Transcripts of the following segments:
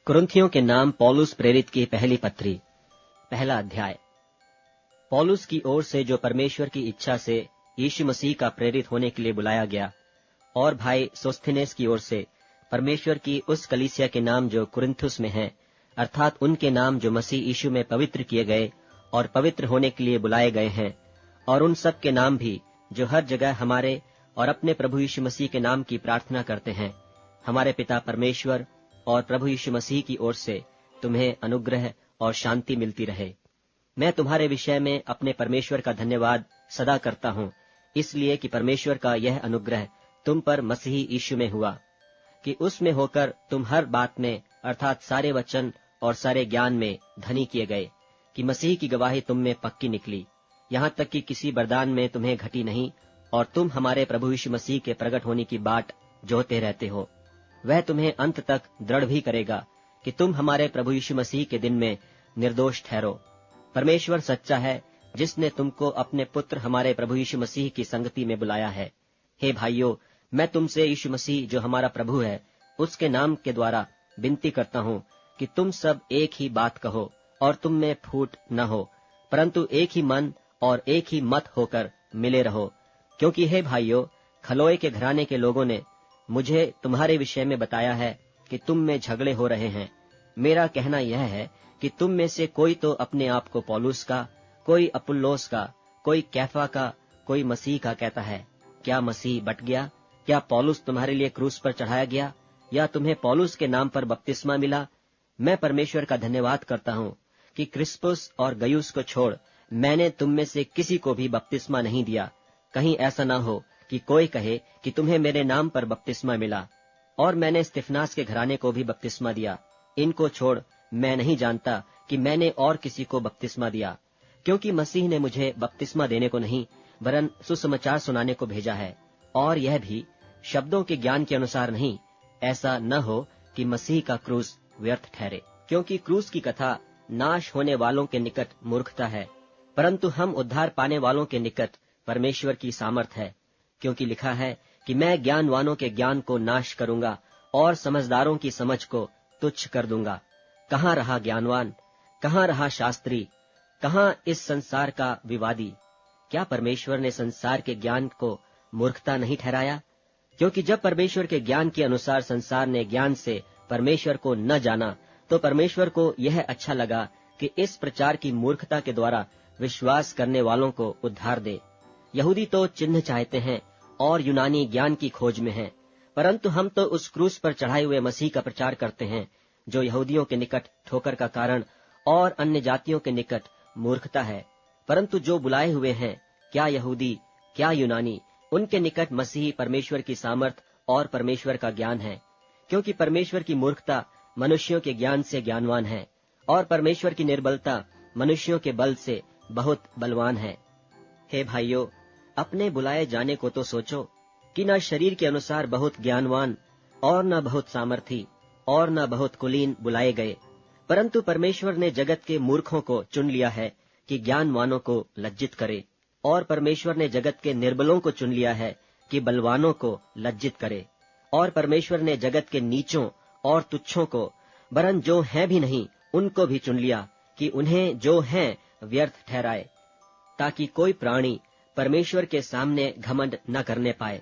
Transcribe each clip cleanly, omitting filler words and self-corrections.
कुरिन्थियों के नाम पौलुस प्रेरित की पहली पत्री, पहला अध्याय। पौलुस की ओर से जो परमेश्वर की इच्छा से यीशु मसीह का प्रेरित होने के लिए बुलाया गया, और भाई सोस्थिनेस की ओर से परमेश्वर की उस कलीसिया के नाम जो कुरिन्थुस में है, अर्थात उनके नाम जो मसीह यीशु में पवित्र किए गए और पवित्र होने के लिए बुलाए गए हैं, और उन सब के नाम भी जो हर जगह हमारे और अपने प्रभु यीशु मसीह के नाम की प्रार्थना करते हैं। हमारे पिता परमेश्वर और प्रभु यीशु मसीह की ओर से तुम्हें अनुग्रह और शांति मिलती रहे। मैं तुम्हारे विषय में अपने परमेश्वर का धन्यवाद सदा करता हूँ, इसलिए कि परमेश्वर का यह अनुग्रह तुम पर मसीह यीशु में हुआ, कि उसमें होकर तुम हर बात में अर्थात सारे वचन और सारे ज्ञान में धनी किए गए, कि मसीह की गवाही तुम में पक्की निकली, यहाँ तक कि किसी वरदान में तुम्हें घटी नहीं, और तुम हमारे प्रभु यीशु मसीह के प्रकट होने की बाट जोहते रहते हो। वह तुम्हें अंत तक दृढ़ भी करेगा कि तुम हमारे प्रभु यीशु मसीह के दिन में निर्दोष ठहरो। परमेश्वर सच्चा है, जिसने तुमको अपने पुत्र हमारे प्रभु यीशु मसीह की संगति में बुलाया है। हे भाइयों, मैं तुमसे यीशु मसीह जो हमारा प्रभु है, उसके नाम के द्वारा विनती करता हूँ कि तुम सब एक ही बात कहो और तुम में फूट न हो, परंतु एक ही मन और एक ही मत होकर मिले रहो। क्योंकि हे भाइयों, खलोए के घराने के लोगों ने मुझे तुम्हारे विषय में बताया है कि तुम में झगड़े हो रहे हैं। मेरा कहना यह है कि तुम में से कोई तो अपने आप को पौलुस का, कोई अपुल्लोस का, कोई कैफा का, कोई मसीह का कहता है। क्या मसीह बट गया? क्या पौलुस तुम्हारे लिए क्रूस पर चढ़ाया गया, या तुम्हें पौलुस के नाम पर बपतिस्मा मिला? मैं परमेश्वर का धन्यवाद करता हूँ कि क्रिस्पुस और गयुस को छोड़ मैंने तुम में से किसी को भी बपतिस्मा नहीं दिया। कहीं ऐसा न हो कि कोई कहे कि तुम्हें मेरे नाम पर बपतिस्मा मिला। और मैंने स्तिफनास के घराने को भी बपतिस्मा दिया। इनको छोड़ मैं नहीं जानता कि मैंने और किसी को बपतिस्मा दिया, क्योंकि मसीह ने मुझे बपतिस्मा देने को नहीं, वरन सुसमाचार सुनाने को भेजा है, और यह भी शब्दों के ज्ञान के अनुसार नहीं, ऐसा न हो कि मसीह का क्रूस व्यर्थ ठहरे। क्योंकि क्रूस की कथा नाश होने वालों के निकट मूर्खता है, परंतु हम उद्धार पाने वालों के निकट परमेश्वर की सामर्थ है। क्योंकि लिखा है कि मैं ज्ञानवानों के ज्ञान को नाश करूंगा और समझदारों की समझ को तुच्छ कर दूंगा। कहाँ रहा ज्ञानवान? कहाँ रहा शास्त्री? कहाँ इस संसार का विवादी? क्या परमेश्वर ने संसार के ज्ञान को मूर्खता नहीं ठहराया? क्योंकि जब परमेश्वर के ज्ञान के अनुसार संसार ने ज्ञान से परमेश्वर को न जाना, तो परमेश्वर को यह अच्छा लगा कि इस प्रचार की मूर्खता के द्वारा विश्वास करने वालों को उद्धार दे। यहूदी तो चिन्ह चाहते हैं और यूनानी ज्ञान की खोज में हैं, परंतु हम तो उस क्रूस पर चढ़ाए हुए मसीह का प्रचार करते हैं, जो यहूदियों के निकट ठोकर का कारण और अन्य जातियों के निकट मूर्खता है। परंतु जो बुलाए हुए हैं, क्या यहूदी क्या यूनानी, उनके निकट मसीह परमेश्वर की सामर्थ और परमेश्वर का ज्ञान है। क्योंकि परमेश्वर की मूर्खता मनुष्यों के ज्ञान से ज्ञानवान है, और परमेश्वर की निर्बलता मनुष्यों के बल से बहुत बलवान है। हे भाइयों, अपने बुलाए जाने को तो सोचो कि न शरीर के अनुसार बहुत ज्ञानवान और न बहुत सामर्थी और न बहुत कुलीन बुलाए गए, परंतु परमेश्वर ने जगत के मूर्खों को चुन लिया है कि ज्ञानवानों को लज्जित करे, और परमेश्वर ने जगत के निर्बलों को चुन लिया है कि बलवानों को लज्जित करे, और परमेश्वर ने जगत के नीचों और तुच्छों को, वरन जो हैं भी नहीं, उनको भी चुन लिया कि उन्हें जो हैं व्यर्थ ठहराए, ताकि कोई प्राणी परमेश्वर के सामने घमंड न करने पाए।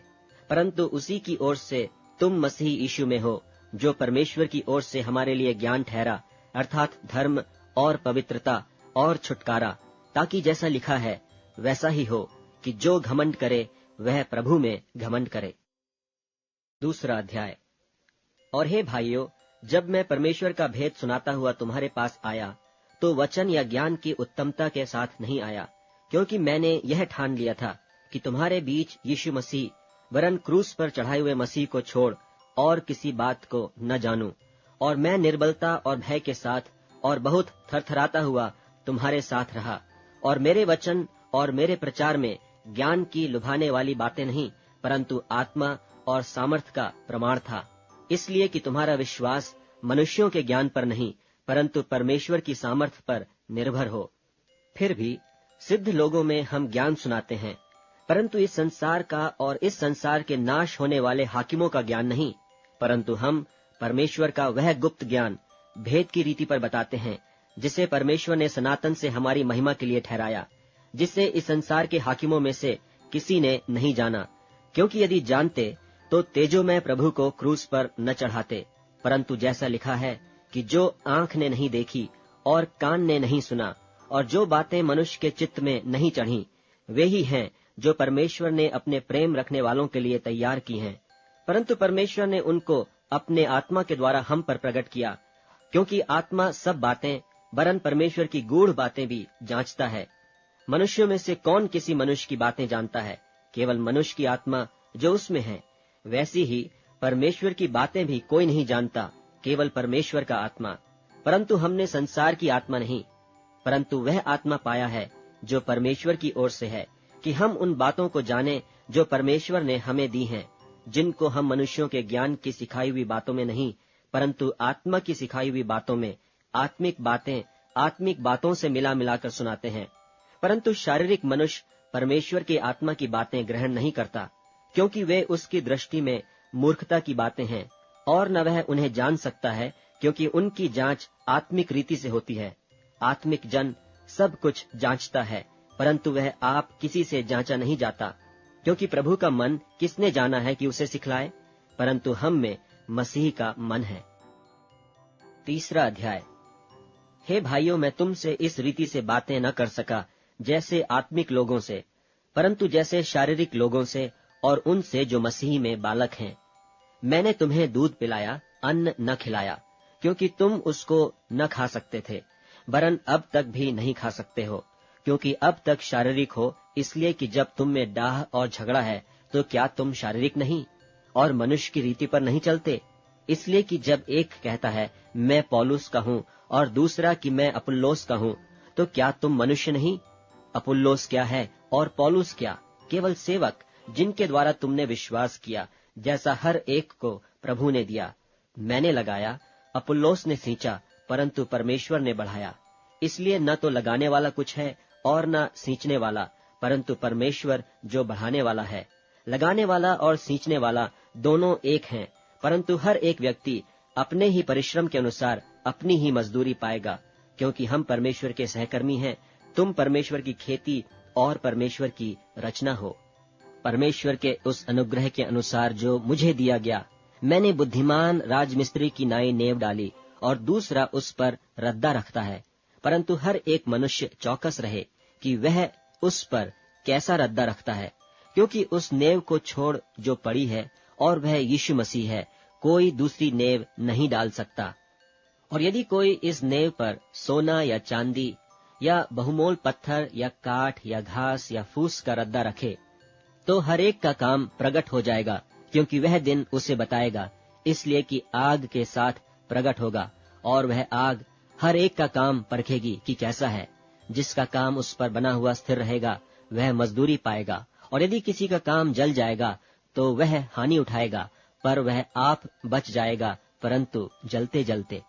परंतु उसी की ओर से तुम मसीह यीशु में हो, जो परमेश्वर की ओर से हमारे लिए ज्ञान ठहरा, अर्थात धर्म और पवित्रता और छुटकारा, ताकि जैसा लिखा है वैसा ही हो कि जो घमंड करे वह प्रभु में घमंड करे। दूसरा अध्याय। और हे भाइयों, जब मैं परमेश्वर का भेद सुनाता हुआ तुम्हारे पास आया, तो वचन या ज्ञान की उत्तमता के साथ नहीं आया, क्योंकि मैंने यह ठान लिया था कि तुम्हारे बीच यीशु मसीह वरन क्रूस पर चढ़ाए हुए मसीह को छोड़ और किसी बात को न जानूं। और मैं निर्बलता और भय के साथ और बहुत थरथराता हुआ तुम्हारे साथ रहा, और मेरे वचन और मेरे प्रचार में ज्ञान की लुभाने वाली बातें नहीं, परंतु आत्मा और सामर्थ का प्रमाण था, इसलिए कि तुम्हारा विश्वास मनुष्यों के ज्ञान पर नहीं, परंतु परमेश्वर की सामर्थ पर निर्भर हो। फिर भी सिद्ध लोगों में हम ज्ञान सुनाते हैं, परंतु इस संसार का और इस संसार के नाश होने वाले हाकिमों का ज्ञान नहीं, परंतु हम परमेश्वर का वह गुप्त ज्ञान भेद की रीति पर बताते हैं, जिसे परमेश्वर ने सनातन से हमारी महिमा के लिए ठहराया, जिससे इस संसार के हाकिमों में से किसी ने नहीं जाना। क्योंकि यदि जानते तो तेजोमय प्रभु को क्रूस पर न चढ़ाते। परंतु जैसा लिखा है कि जो आंख ने नहीं देखी और कान ने नहीं सुना और जो बातें मनुष्य के चित्त में नहीं चढ़ी, वे ही हैं जो परमेश्वर ने अपने प्रेम रखने वालों के लिए तैयार की हैं। परंतु परमेश्वर ने उनको अपने आत्मा के द्वारा हम पर प्रकट किया, क्योंकि आत्मा सब बातें वरन परमेश्वर की गूढ़ बातें भी जांचता है। मनुष्यों में से कौन किसी मनुष्य की बातें जानता है? केवल मनुष्य की आत्मा जो उसमें है। वैसी ही परमेश्वर की बातें भी कोई नहीं जानता, केवल परमेश्वर का आत्मा। परंतु हमने संसार की आत्मा नहीं, परंतु वह आत्मा पाया है जो परमेश्वर की ओर से है, कि हम उन बातों को जाने जो परमेश्वर ने हमें दी हैं, जिनको हम मनुष्यों के ज्ञान की सिखाई हुई बातों में नहीं, परंतु आत्मा की सिखाई हुई बातों में आत्मिक बातें आत्मिक बातों से मिला मिलाकर सुनाते हैं। परंतु शारीरिक मनुष्य परमेश्वर की आत्मा की बातें ग्रहण नहीं करता, क्योंकि वे उसकी दृष्टि में मूर्खता की बातें हैं, और न वह उन्हें जान सकता है, क्योंकि उनकी जांच आत्मिक रीति से होती है। आत्मिक जन सब कुछ जांचता है, परंतु वह आप किसी से जांचा नहीं जाता, क्योंकि प्रभु का मन किसने जाना है कि उसे सिखलाए? परंतु हम में मसीह का मन है। 3 अध्याय। हे भाइयों, मैं तुमसे इस रीति से बातें न कर सका जैसे आत्मिक लोगों से, परंतु जैसे शारीरिक लोगों से और उनसे जो मसीह में बालक हैं। मैंने तुम्हें दूध पिलाया, अन्न न खिलाया, क्योंकि तुम उसको न खा सकते थे, वरन अब तक भी नहीं खा सकते हो, क्योंकि अब तक शारीरिक हो, इसलिए कि जब तुम में डाह और झगड़ा है तो क्या तुम शारीरिक नहीं और मनुष्य की रीति पर नहीं चलते? इसलिए कि जब एक कहता है मैं पौलुस का हूँ और दूसरा कि मैं अपुल्लोस का हूँ, तो क्या तुम मनुष्य नहीं? अपुल्लोस क्या है और पौलुस क्या? केवल सेवक, जिनके द्वारा तुमने विश्वास किया, जैसा हर एक को प्रभु ने दिया। मैंने लगाया, अपुल्लोस ने सींचा, परंतु परमेश्वर ने बढ़ाया। इसलिए न तो लगाने वाला कुछ है और न सींचने वाला, परंतु परमेश्वर जो बढ़ाने वाला है। लगाने वाला और सींचने वाला दोनों एक हैं, परंतु हर एक व्यक्ति अपने ही परिश्रम के अनुसार अपनी ही मजदूरी पाएगा, क्योंकि हम परमेश्वर के सहकर्मी हैं। तुम परमेश्वर की खेती और परमेश्वर की रचना हो। परमेश्वर के उस अनुग्रह के अनुसार जो मुझे दिया गया, मैंने बुद्धिमान राजमिस्त्री की नाई नेव डाली और दूसरा उस पर रद्दा रखता है। परंतु हर एक मनुष्य चौकस रहे कि वह उस पर कैसा रद्दा रखता है, क्योंकि उस नेव को छोड़ जो पड़ी है और वह यीशु मसीह है, कोई दूसरी नेव नहीं डाल सकता। और यदि कोई इस नेव पर सोना या चांदी या बहुमोल पत्थर या काठ या घास या फूस का रद्दा रखे, तो हर एक का काम प्रकट हो जाएगा, क्योंकि वह दिन उसे बताएगा, इसलिए कि आग के साथ प्रकट होगा, और वह आग हर एक का काम परखेगी कि कैसा है। जिसका काम उस पर बना हुआ स्थिर रहेगा, वह मजदूरी पाएगा, और यदि किसी का काम जल जाएगा तो वह हानि उठाएगा, पर वह आप बच जाएगा, परंतु जलते जलते।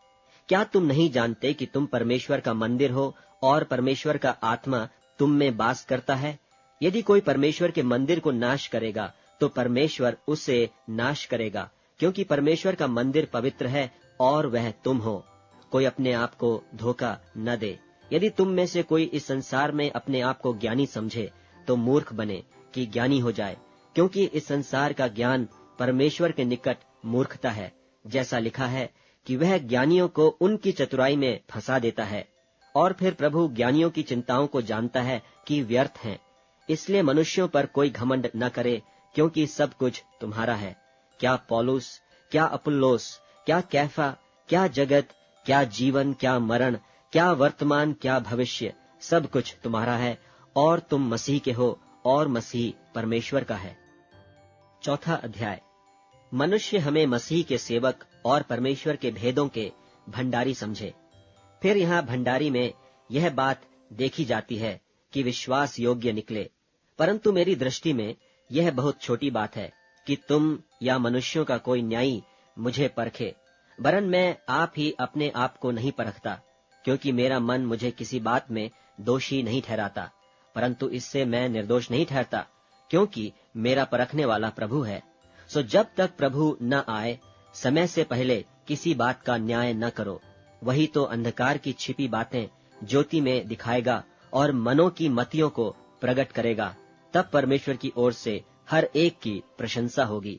क्या तुम नहीं जानते कि तुम परमेश्वर का मंदिर हो और परमेश्वर का आत्मा तुम में वास करता है? यदि कोई परमेश्वर के मंदिर को नाश करेगा तो परमेश्वर उसे नाश करेगा, क्योंकि परमेश्वर का मंदिर पवित्र है और वह तुम हो। कोई अपने आप को धोखा न दे। यदि तुम में से कोई इस संसार में अपने आप को ज्ञानी समझे तो मूर्ख बने कि ज्ञानी हो जाए, क्योंकि इस संसार का ज्ञान परमेश्वर के निकट मूर्खता है। जैसा लिखा है कि वह ज्ञानियों को उनकी चतुराई में फंसा देता है। और फिर प्रभु ज्ञानियों की चिंताओं को जानता है कि व्यर्थ हैं। इसलिए मनुष्यों पर कोई घमंड न करे, क्योंकि सब कुछ तुम्हारा है। क्या पौलुस, क्या अपुल्लोस, क्या कैफा, क्या जगत, क्या जीवन, क्या मरण, क्या वर्तमान, क्या भविष्य, सब कुछ तुम्हारा है, और तुम मसीह के हो और मसीह परमेश्वर का है। 4 अध्याय। मनुष्य हमें मसीह के सेवक और परमेश्वर के भेदों के भंडारी समझे। फिर यहाँ भंडारी में यह बात देखी जाती है कि विश्वास योग्य निकले, परंतु मेरी दृष्टि में यह बहुत छोटी बात है कि तुम या मनुष्यों का कोई न्यायी मुझे परखे। वरन मैं आप ही अपने आप को नहीं परखता, क्योंकि मेरा मन मुझे किसी बात में दोषी नहीं ठहराता, परंतु इससे मैं निर्दोष नहीं ठहरता, क्योंकि मेरा परखने वाला प्रभु है। सो जब तक प्रभु न आए, समय से पहले किसी बात का न्याय न करो, वही तो अंधकार की छिपी बातें ज्योति में दिखाएगा और मनों की मतियों को प्रकट करेगा। तब परमेश्वर की ओर से हर एक की प्रशंसा होगी।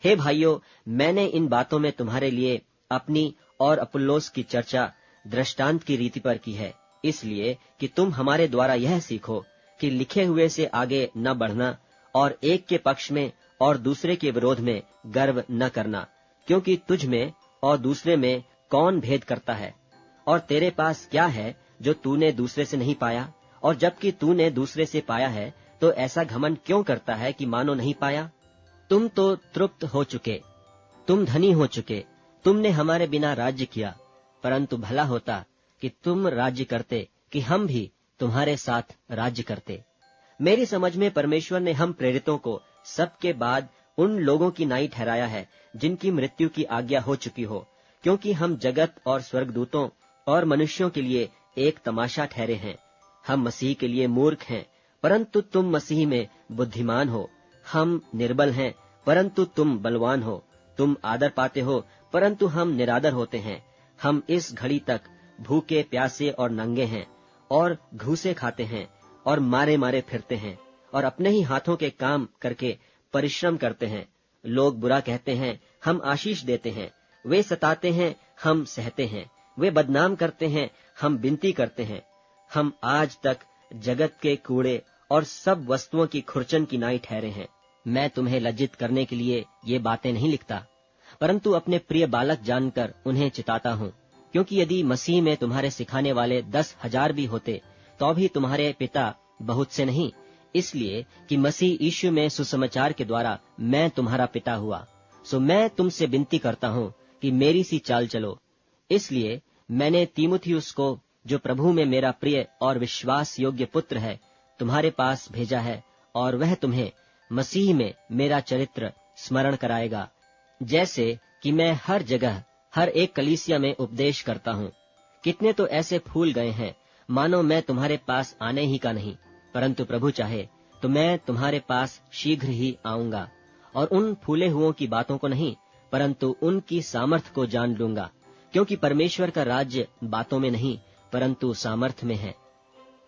हे भाइयों, मैंने इन बातों में तुम्हारे लिए अपनी और अपुल्लोस की चर्चा दृष्टांत की रीति पर की है, इसलिए कि तुम हमारे द्वारा यह सीखो कि लिखे हुए से आगे न बढ़ना और एक के पक्ष में और दूसरे के विरोध में गर्व न करना, क्योंकि तुझ में और दूसरे में कौन भेद करता है? और तेरे पास क्या है जो तूने दूसरे से नहीं पाया? और जबकि तूने दूसरे से पाया है तो ऐसा घमंड क्यों करता है कि मानो नहीं पाया? तुम तो तृप्त हो चुके, तुम धनी हो चुके, तुमने हमारे बिना राज्य किया, परंतु भला होता कि तुम राज्य करते, कि हम भी तुम्हारे साथ राज्य करते। मेरी समझ में परमेश्वर ने हम प्रेरितों को सबके बाद उन लोगों की नाई ठहराया है जिनकी मृत्यु की आज्ञा हो चुकी हो, क्योंकि हम जगत और स्वर्गदूतों और मनुष्यों के लिए एक तमाशा ठहरे हैं। हम मसीह के लिए मूर्ख हैं, परंतु तुम मसीह में बुद्धिमान हो। हम निर्बल हैं, परंतु तुम बलवान हो। तुम आदर पाते हो, परंतु हम निरादर होते हैं। हम इस घड़ी तक भूखे प्यासे और नंगे हैं, और घूसे खाते हैं, और मारे मारे फिरते हैं, और अपने ही हाथों के काम करके परिश्रम करते हैं। लोग बुरा कहते हैं, हम आशीष देते हैं। वे सताते हैं, हम सहते हैं। वे बदनाम करते हैं, हम विनती करते हैं। हम आज तक जगत के कूड़े और सब वस्तुओं की खुरचन की नाई ठहरे हैं। मैं तुम्हें लज्जित करने के लिए ये बातें नहीं लिखता, परंतु अपने प्रिय बालक जानकर उन्हें चिताता हूँ, क्योंकि यदि मसीह में तुम्हारे सिखाने वाले 10,000 भी होते तो भी तुम्हारे पिता बहुत से नहीं, इसलिए कि मसीह यीशु में सुसमाचार के द्वारा मैं तुम्हारा पिता हुआ। सो मैं तुमसे विनती करता हूँ कि मेरी सी चाल चलो। इसलिए मैंने तीमुथियुस को, जो प्रभु में मेरा प्रिय और विश्वास योग्य पुत्र है, तुम्हारे पास भेजा है, और वह तुम्हें मसीह में मेरा चरित्र स्मरण कराएगा, जैसे कि मैं हर जगह हर एक कलीसिया में उपदेश करता हूँ। कितने तो ऐसे फूल गए हैं, मानो मैं तुम्हारे पास आने ही का नहीं, परंतु प्रभु चाहे तो मैं तुम्हारे पास शीघ्र ही आऊंगा, और उन फूले हुओं की बातों को नहीं, परंतु उनकी सामर्थ को जान लूंगा, क्योंकि परमेश्वर का राज्य बातों में नहीं, परंतु सामर्थ में है।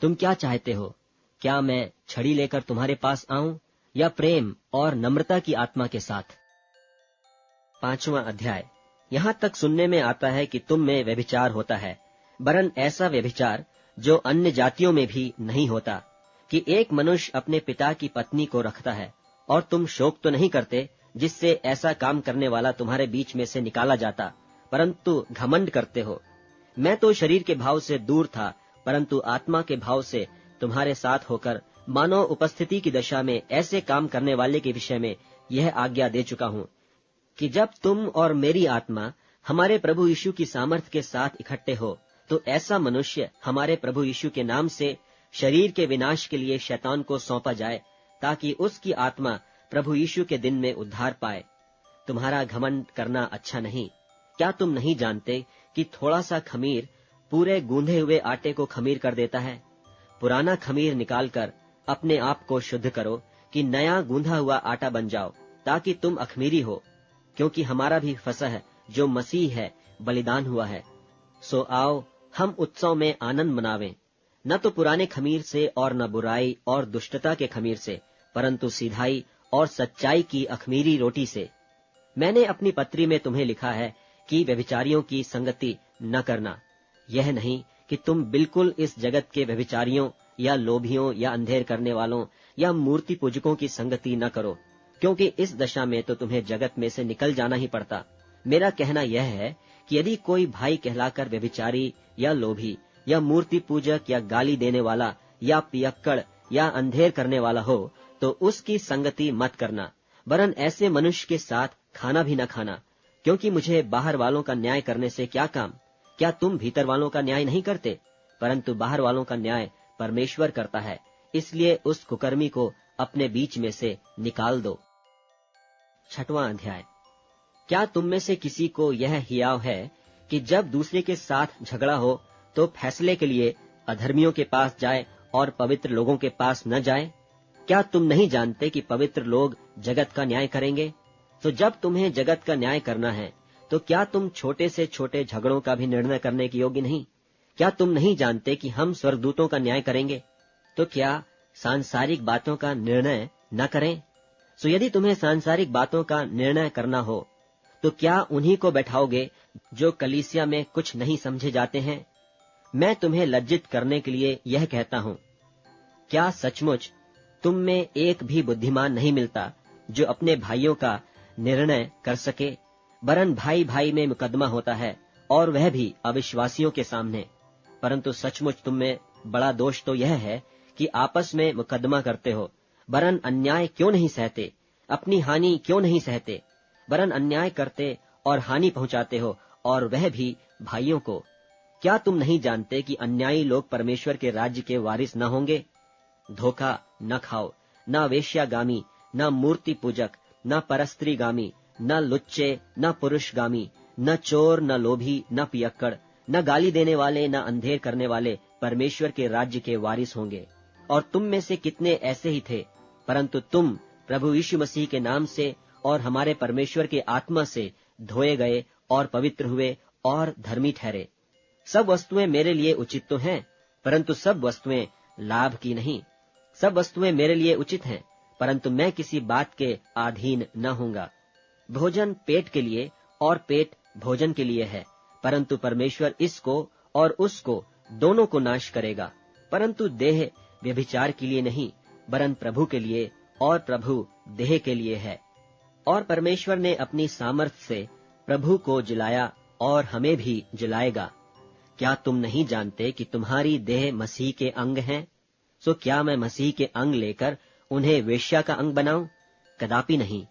तुम क्या चाहते हो? क्या मैं छड़ी लेकर तुम्हारे पास आऊं, या प्रेम और नम्रता की आत्मा के साथ? 5वां अध्याय। यहाँ तक सुनने में आता है कि तुम में व्यभिचार होता है, वरन ऐसा व्यभिचार जो अन्य जातियों में भी नहीं होता, कि एक मनुष्य अपने पिता की पत्नी को रखता है। और तुम शोक तो नहीं करते, जिससे ऐसा काम करने वाला तुम्हारे बीच में से निकाला जाता, परंतु घमंड करते हो। मैं तो शरीर के भाव से दूर था, परंतु आत्मा के भाव से तुम्हारे साथ होकर मानव उपस्थिति की दशा में ऐसे काम करने वाले के विषय में यह आज्ञा दे चुका हूँ कि जब तुम और मेरी आत्मा हमारे प्रभु यीशु की सामर्थ के साथ इकट्ठे हो, तो ऐसा मनुष्य हमारे प्रभु यीशु के नाम से शरीर के विनाश के लिए शैतान को सौंपा जाए, ताकि उसकी आत्मा प्रभु यीशु के दिन में उद्धार पाए। तुम्हारा घमंड करना अच्छा नहीं। क्या तुम नहीं जानते कि थोड़ा सा खमीर पूरे गूंधे हुए आटे को खमीर कर देता है? पुराना खमीर निकालकर अपने आप को शुद्ध करो, कि नया गूंधा हुआ आटा बन जाओ, ताकि तुम अखमीरी हो, क्योंकि हमारा भी फसह जो मसीह है बलिदान हुआ है। सो आओ हम उत्सव में आनंद मनावें, न तो पुराने खमीर से और न बुराई और दुष्टता के खमीर से, परंतु सीधाई और सच्चाई की अखमीरी रोटी से। मैंने अपनी पत्री में तुम्हें लिखा है कि व्यभिचारियों की संगति न करना। यह नहीं कि तुम बिल्कुल इस जगत के व्यभिचारियों या लोभियों या अंधेर करने वालों या मूर्ति पूजकों की संगति न करो, क्योंकि इस दशा में तो तुम्हें जगत में से निकल जाना ही पड़ता। मेरा कहना यह है कि यदि कोई भाई कहलाकर व्यभिचारी या लोभी या मूर्ति पूजक या गाली देने वाला या पियक्कड़ या अंधेर करने वाला हो, तो उसकी संगति मत करना, वरन ऐसे मनुष्य के साथ खाना भी न खाना, क्योंकि मुझे बाहर वालों का न्याय करने से क्या काम? क्या तुम भीतर वालों का न्याय नहीं करते? परंतु बाहर वालों का न्याय परमेश्वर करता है। इसलिए उस कुकर्मी को अपने बीच में से निकाल दो। 6वां अध्याय। क्या तुम में से किसी को यह हियाव है कि जब दूसरे के साथ झगड़ा हो तो फैसले के लिए अधर्मियों के पास जाए और पवित्र लोगों के पास न जाए? क्या तुम नहीं जानते कि पवित्र लोग जगत का न्याय करेंगे? तो जब तुम्हें जगत का न्याय करना है, तो क्या तुम छोटे से छोटे झगड़ों का भी निर्णय करने के योग्य नहीं? क्या तुम नहीं जानते कि हम स्वर्गदूतों का न्याय करेंगे? तो क्या सांसारिक बातों का निर्णय न करें? सो यदि तुम्हें सांसारिक बातों का निर्णय करना हो, तो क्या उन्हीं को बैठाओगे जो कलीसिया में कुछ नहीं समझे जाते हैं? मैं तुम्हें लज्जित करने के लिए यह कहता हूँ। क्या सचमुच तुम में एक भी बुद्धिमान नहीं मिलता जो अपने भाइयों का निर्णय कर सके? वरन भाई भाई में मुकदमा होता है, और वह भी अविश्वासियों के सामने। परंतु सचमुच तुम में बड़ा दोष तो यह है कि आपस में मुकदमा करते हो। वरन अन्याय क्यों नहीं सहते? अपनी हानि क्यों नहीं सहते? वरन अन्याय करते और हानि पहुंचाते हो, और वह भी भाइयों को। क्या तुम नहीं जानते कि अन्यायी लोग परमेश्वर के राज्य के वारिस न होंगे? धोखा न खाओ, न वेश्यागामी, न मूर्ति पूजक, न परस्त्रीगामी, न लुच्चे, न पुरुषगामी, न चोर, न लोभी, न पियक्कड़, न गाली देने वाले, न अंधेर करने वाले परमेश्वर के राज्य के वारिस होंगे। और तुम में से कितने ऐसे ही थे, परंतु तुम प्रभु यीशु मसीह के नाम से और हमारे परमेश्वर के आत्मा से धोए गए और पवित्र हुए और धर्मी ठहरे। सब वस्तुएं मेरे लिए उचित तो हैं, परंतु सब वस्तुएं लाभ की नहीं। सब वस्तुएं मेरे लिए उचित हैं, परंतु मैं किसी बात के अधीन न होऊंगा। भोजन पेट के लिए और पेट भोजन के लिए है, परंतु परमेश्वर इसको और उसको दोनों को नाश करेगा। परंतु देह व्यभिचार के लिए नहीं, वरन प्रभु के लिए, और प्रभु देह के लिए है। और परमेश्वर ने अपनी सामर्थ्य से प्रभु को जिलाया और हमें भी जिलाएगा। क्या तुम नहीं जानते कि तुम्हारी देह मसीह के अंग हैं? सो क्या मैं मसीह के अंग लेकर उन्हें वेश्या का अंग बनाऊं? कदापि नहीं।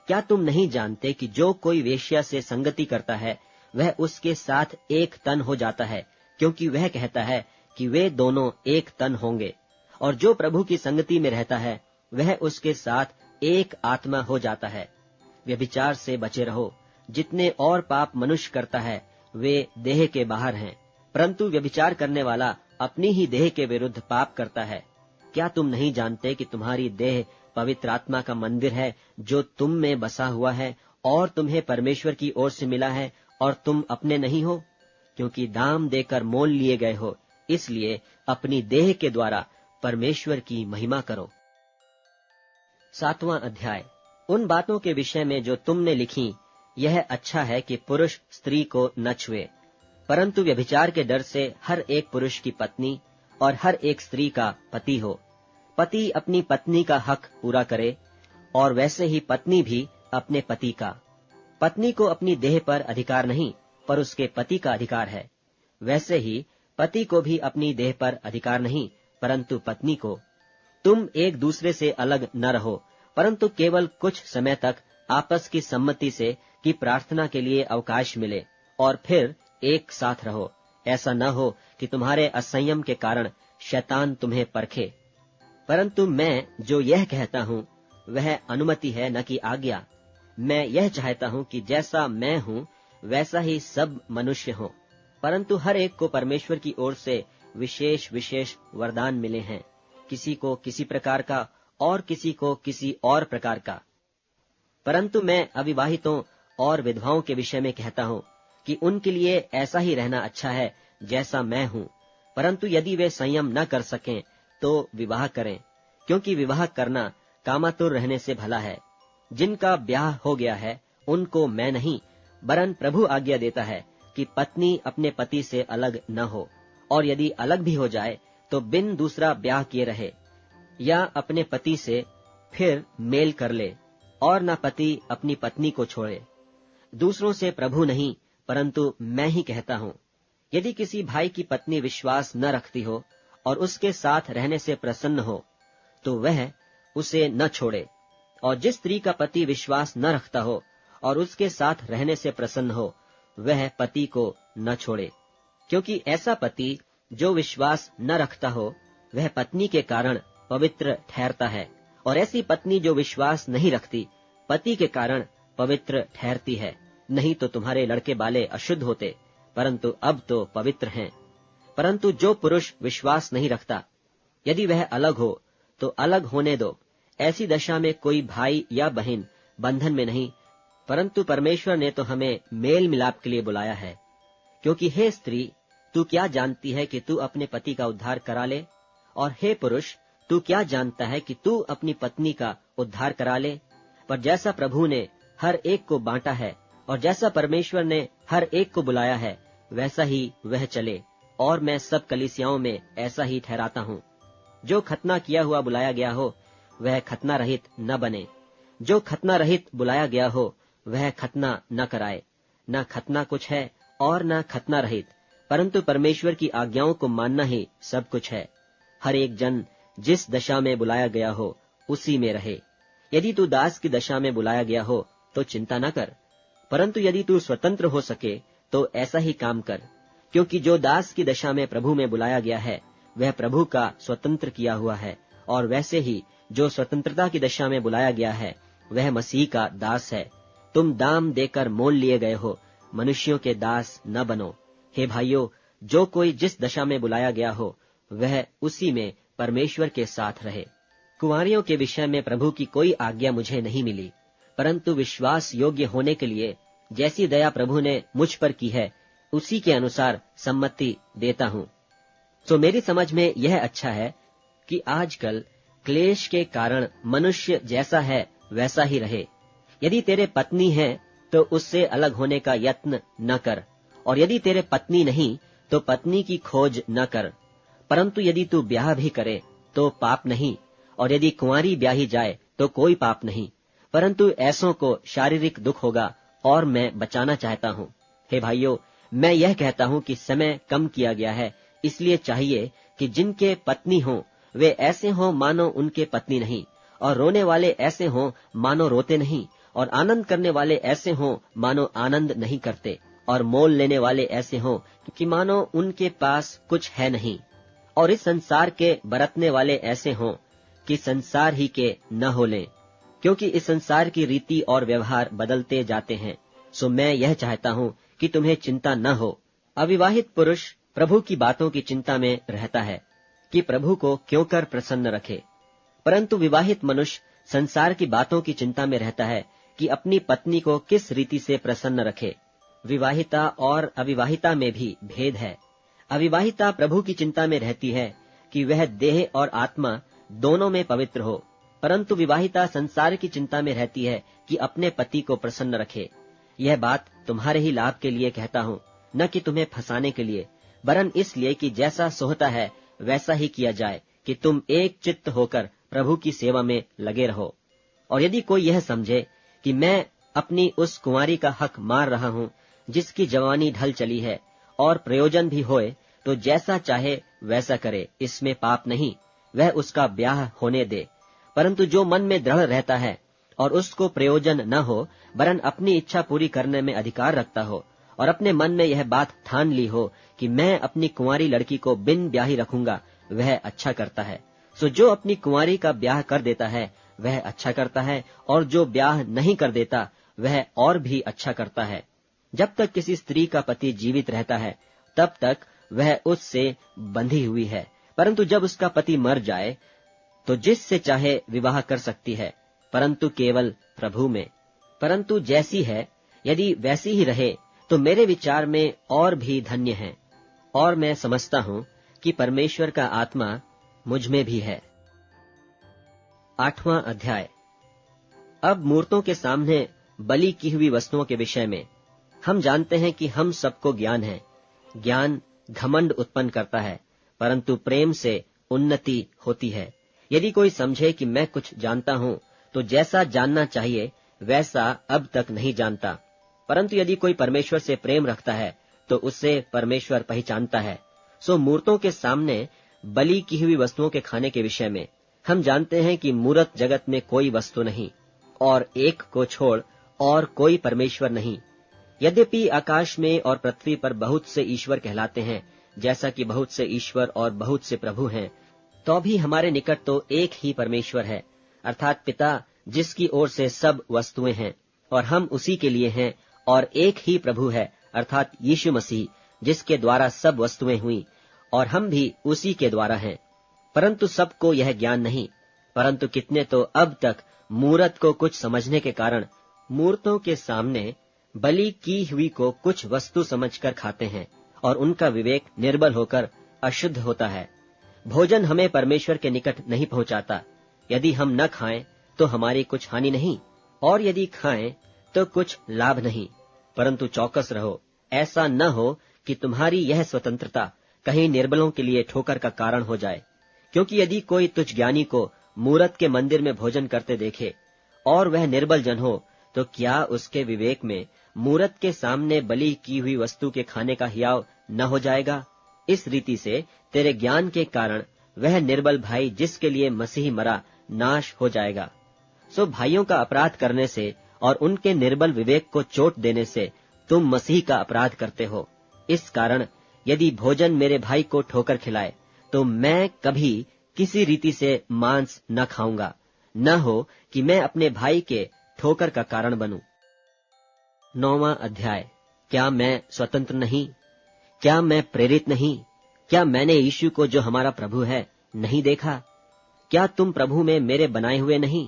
क्या तुम नहीं जानते कि जो कोई वेश्या से संगति करता है वह उसके साथ एक तन हो जाता है, क्योंकि वह कहता है कि वे दोनों एक तन होंगे। और जो प्रभु की संगति में रहता है वह उसके साथ एक आत्मा हो जाता है। व्यभिचार से बचे रहो। जितने और पाप मनुष्य करता है वे देह के बाहर हैं, परंतु व्यभिचार करने वाला अपनी ही देह के विरुद्ध पाप करता है। क्या तुम नहीं जानते कि तुम्हारी देह पवित्र आत्मा का मंदिर है, जो तुम में बसा हुआ है और तुम्हें परमेश्वर की ओर से मिला है, और तुम अपने नहीं हो, क्योंकि दाम देकर मोल लिए गए हो। इसलिए अपनी देह के द्वारा परमेश्वर की महिमा करो। 7वां अध्याय। उन बातों के विषय में जो तुमने लिखी, यह अच्छा है कि पुरुष स्त्री को न छुए, परंतु व्यभिचार के डर से हर एक पुरुष की पत्नी और हर एक स्त्री का पति हो। पति अपनी पत्नी का हक पूरा करे, और वैसे ही पत्नी भी अपने पति का। पत्नी को अपनी देह पर अधिकार नहीं, पर उसके पति का अधिकार है। वैसे ही पति को भी अपनी देह पर अधिकार नहीं, परंतु पत्नी को। तुम एक दूसरे से अलग न रहो, परंतु केवल कुछ समय तक आपस की सम्मति से कि प्रार्थना के लिए अवकाश मिले, और फिर एक साथ रहो। ऐसा न हो कि तुम्हारे असंयम के कारण शैतान तुम्हें परखे। परंतु मैं जो यह कहता हूँ वह अनुमति है, न कि आज्ञा। मैं यह चाहता हूँ कि जैसा मैं हूँ वैसा ही सब मनुष्य हों, परंतु हर एक को परमेश्वर की ओर से विशेष विशेष वरदान मिले हैं, किसी को किसी प्रकार का और किसी को किसी और प्रकार का। परंतु मैं अविवाहितों और विधवाओं के विषय में कहता हूँ कि उनके लिए ऐसा ही रहना अच्छा है जैसा मैं हूँ। परंतु यदि वे संयम न कर सकें तो विवाह करें, क्योंकि विवाह करना कामातुर रहने से भला है। जिनका ब्याह हो गया है उनको मैं नहीं, वरन प्रभु आज्ञा देता है कि पत्नी अपने पति से अलग न हो, और यदि अलग भी हो जाए तो बिन दूसरा ब्याह किए रहे, या अपने पति से फिर मेल कर ले, और न पति अपनी पत्नी को छोड़े। दूसरों से प्रभु नहीं, परंतु मैं ही कहता हूँ। यदि किसी भाई की पत्नी विश्वास न रखती हो और उसके साथ रहने से प्रसन्न हो, तो वह उसे न छोड़े। और जिस स्त्री का पति विश्वास न रखता हो और उसके साथ रहने से प्रसन्न हो, वह पति को न छोड़े। क्योंकि ऐसा पति जो विश्वास न रखता हो वह पत्नी के कारण पवित्र ठहरता है, और ऐसी पत्नी जो विश्वास नहीं रखती पति के कारण पवित्र ठहरती है। नहीं तो तुम्हारे लड़के बाले अशुद्ध होते, परंतु अब तो पवित्र हैं। परंतु जो पुरुष विश्वास नहीं रखता, यदि वह अलग हो तो अलग होने दो। ऐसी दशा में कोई भाई या बहन बंधन में नहीं, परंतु परमेश्वर ने तो हमें मेल मिलाप के लिए बुलाया है। क्योंकि हे स्त्री, तू क्या जानती है कि तू अपने पति का उद्धार करा ले, और हे पुरुष, तू क्या जानता है कि तू अपनी पत्नी का उद्धार करा ले। पर जैसा प्रभु ने हर एक को बांटा है और जैसा परमेश्वर ने हर एक को बुलाया है, वैसा ही वह चले। और मैं सब कलीसियाओं में ऐसा ही ठहराता हूँ। जो खतना किया हुआ बुलाया गया हो, वह खतना रहित न बने। जो खतना रहित बुलाया गया हो, वह खतना न कराए। न खतना कुछ है और न खतना रहित, परंतु परमेश्वर की आज्ञाओं को मानना ही सब कुछ है। हर एक जन जिस दशा में बुलाया गया हो, उसी में रहे। यदि तू दास की दशा में बुलाया गया हो, तो चिंता न कर, परंतु यदि तू स्वतंत्र हो सके तो ऐसा ही काम कर। क्योंकि जो दास की दशा में प्रभु में बुलाया गया है, वह प्रभु का स्वतंत्र किया हुआ है, और वैसे ही जो स्वतंत्रता की दशा में बुलाया गया है, वह मसीह का दास है। तुम दाम देकर मोल लिए गए हो, मनुष्यों के दास न बनो। हे भाइयों, जो कोई जिस दशा में बुलाया गया हो, वह उसी में परमेश्वर के साथ रहे। कुंवारियों के विषय में प्रभु की कोई आज्ञा मुझे नहीं मिली, परंतु विश्वास योग्य होने के लिए जैसी दया प्रभु ने मुझ पर की है, उसी के अनुसार सम्मति देता हूँ। तो मेरी समझ में यह अच्छा है कि आजकल क्लेश के कारण मनुष्य जैसा है वैसा ही रहे। यदि तेरे पत्नी है तो उससे अलग होने का यत्न न कर, और यदि तेरे पत्नी नहीं तो पत्नी की खोज न कर। परंतु यदि तू ब्याह भी करे तो पाप नहीं, और यदि कुंवारी ब्याही जाए तो कोई पाप नहीं, परंतु ऐसों को शारीरिक दुख होगा, और मैं बचाना चाहता हूँ। हे भाइयों, मैं यह कहता हूँ कि समय कम किया गया है, इसलिए चाहिए कि जिनके पत्नी हों वे ऐसे हों मानो उनके पत्नी नहीं, और रोने वाले ऐसे हों मानो रोते नहीं, और आनंद करने वाले ऐसे हों मानो आनंद नहीं करते, और मोल लेने वाले ऐसे हों कि मानो उनके पास कुछ है नहीं, और इस संसार के बरतने वाले ऐसे हों कि संसार ही के न हो लें, क्योंकि इस संसार की रीति और व्यवहार बदलते जाते हैं। सो मैं यह चाहता हूँ कि तुम्हें चिंता न हो। अविवाहित पुरुष प्रभु की बातों की चिंता में रहता है कि प्रभु को क्यों कर प्रसन्न रखे, परंतु विवाहित मनुष्य संसार की बातों की चिंता में रहता है कि अपनी पत्नी को किस रीति से प्रसन्न रखे। विवाहिता और अविवाहिता में भी भेद है। अविवाहिता प्रभु की चिंता में रहती है कि वह देह और आत्मा दोनों में पवित्र हो, परंतु विवाहिता संसार की चिंता में रहती है कि अपने पति को प्रसन्न रखे। यह बात तुम्हारे ही लाभ के लिए कहता हूँ, न कि तुम्हें फंसाने के लिए, वरन इसलिए कि जैसा सोहता है वैसा ही किया जाए, कि तुम एक चित्त होकर प्रभु की सेवा में लगे रहो। और यदि कोई यह समझे कि मैं अपनी उस कुंवारी का हक मार रहा हूँ जिसकी जवानी ढल चली है, और प्रयोजन भी होए, तो जैसा चाहे वैसा करे, इसमें पाप नहीं, वह उसका ब्याह होने दे। परंतु जो मन में दृढ़ रहता है और उसको प्रयोजन न हो, वरन अपनी इच्छा पूरी करने में अधिकार रखता हो, और अपने मन में यह बात ठान ली हो कि मैं अपनी कुंवारी लड़की को बिन ब्याही रखूंगा, वह अच्छा करता है। सो जो अपनी कुंवारी का ब्याह कर देता है वह अच्छा करता है, और जो ब्याह नहीं कर देता वह और भी अच्छा करता है। जब तक किसी स्त्री का पति जीवित रहता है तब तक वह उससे बंधी हुई है, परंतु जब उसका पति मर जाए तो जिससे चाहे विवाह कर सकती है, परंतु केवल प्रभु में। परंतु जैसी है यदि वैसी ही रहे तो मेरे विचार में और भी धन्य है, और मैं समझता हूँ कि परमेश्वर का आत्मा मुझ में भी है। 8वां अध्याय। अब मूर्तों के सामने बलि की हुई वस्तुओं के विषय में हम जानते हैं कि हम सबको ज्ञान है। ज्ञान घमंड उत्पन्न करता है, परंतु प्रेम से उन्नति होती है। यदि कोई समझे कि मैं कुछ जानता हूँ, तो जैसा जानना चाहिए वैसा अब तक नहीं जानता, परंतु यदि कोई परमेश्वर से प्रेम रखता है तो उससे परमेश्वर पहचानता है। सो मूर्तों के सामने बलि की हुई वस्तुओं के खाने के विषय में हम जानते हैं कि मूरत जगत में कोई वस्तु नहीं, और एक को छोड़ और कोई परमेश्वर नहीं। यद्यपि आकाश में और पृथ्वी पर बहुत से ईश्वर कहलाते हैं, जैसा कि बहुत से ईश्वर और बहुत से प्रभु हैं, तो भी हमारे निकट तो एक ही परमेश्वर है, अर्थात पिता, जिसकी ओर से सब वस्तुएं हैं, और हम उसी के लिए हैं। और एक ही प्रभु है, अर्थात यीशु मसीह, जिसके द्वारा सब वस्तुएं हुई, और हम भी उसी के द्वारा हैं। परंतु सबको यह ज्ञान नहीं, परंतु कितने तो अब तक मूरत को कुछ समझने के कारण मूर्तों के सामने बलि की हुई को कुछ वस्तु समझकर खाते हैं और उनका विवेक निर्बल होकर अशुद्ध होता है। भोजन हमें परमेश्वर के निकट नहीं पहुंचाता। यदि हम न खाएं तो हमारी कुछ हानि नहीं, और यदि खाएं तो कुछ लाभ नहीं। परंतु चौकस रहो, ऐसा न हो कि तुम्हारी यह स्वतंत्रता कहीं निर्बलों के लिए ठोकर का कारण हो जाए। क्योंकि यदि कोई तुच्छ ज्ञानी को मूरत के मंदिर में भोजन करते देखे और वह निर्बल जन हो, तो क्या उसके विवेक में मूरत के सामने बलि की हुई वस्तु के खाने का हियाव न हो जाएगा? इस रीति से तेरे ज्ञान के कारण वह निर्बल भाई जिसके लिए मसीह मरा नाश हो जाएगा। सो भाइयों का अपराध करने से और उनके निर्बल विवेक को चोट देने से तुम मसीह का अपराध करते हो। इस कारण यदि भोजन मेरे भाई को ठोकर खिलाए तो मैं कभी किसी रीति से मांस न खाऊंगा, न हो कि मैं अपने भाई के ठोकर का कारण बनूं। 9वां अध्याय। क्या मैं स्वतंत्र नहीं? क्या मैं प्रेरित नहीं? क्या मैंने यीशु को जो हमारा प्रभु है नहीं देखा? क्या तुम प्रभु में मेरे बनाए हुए नहीं?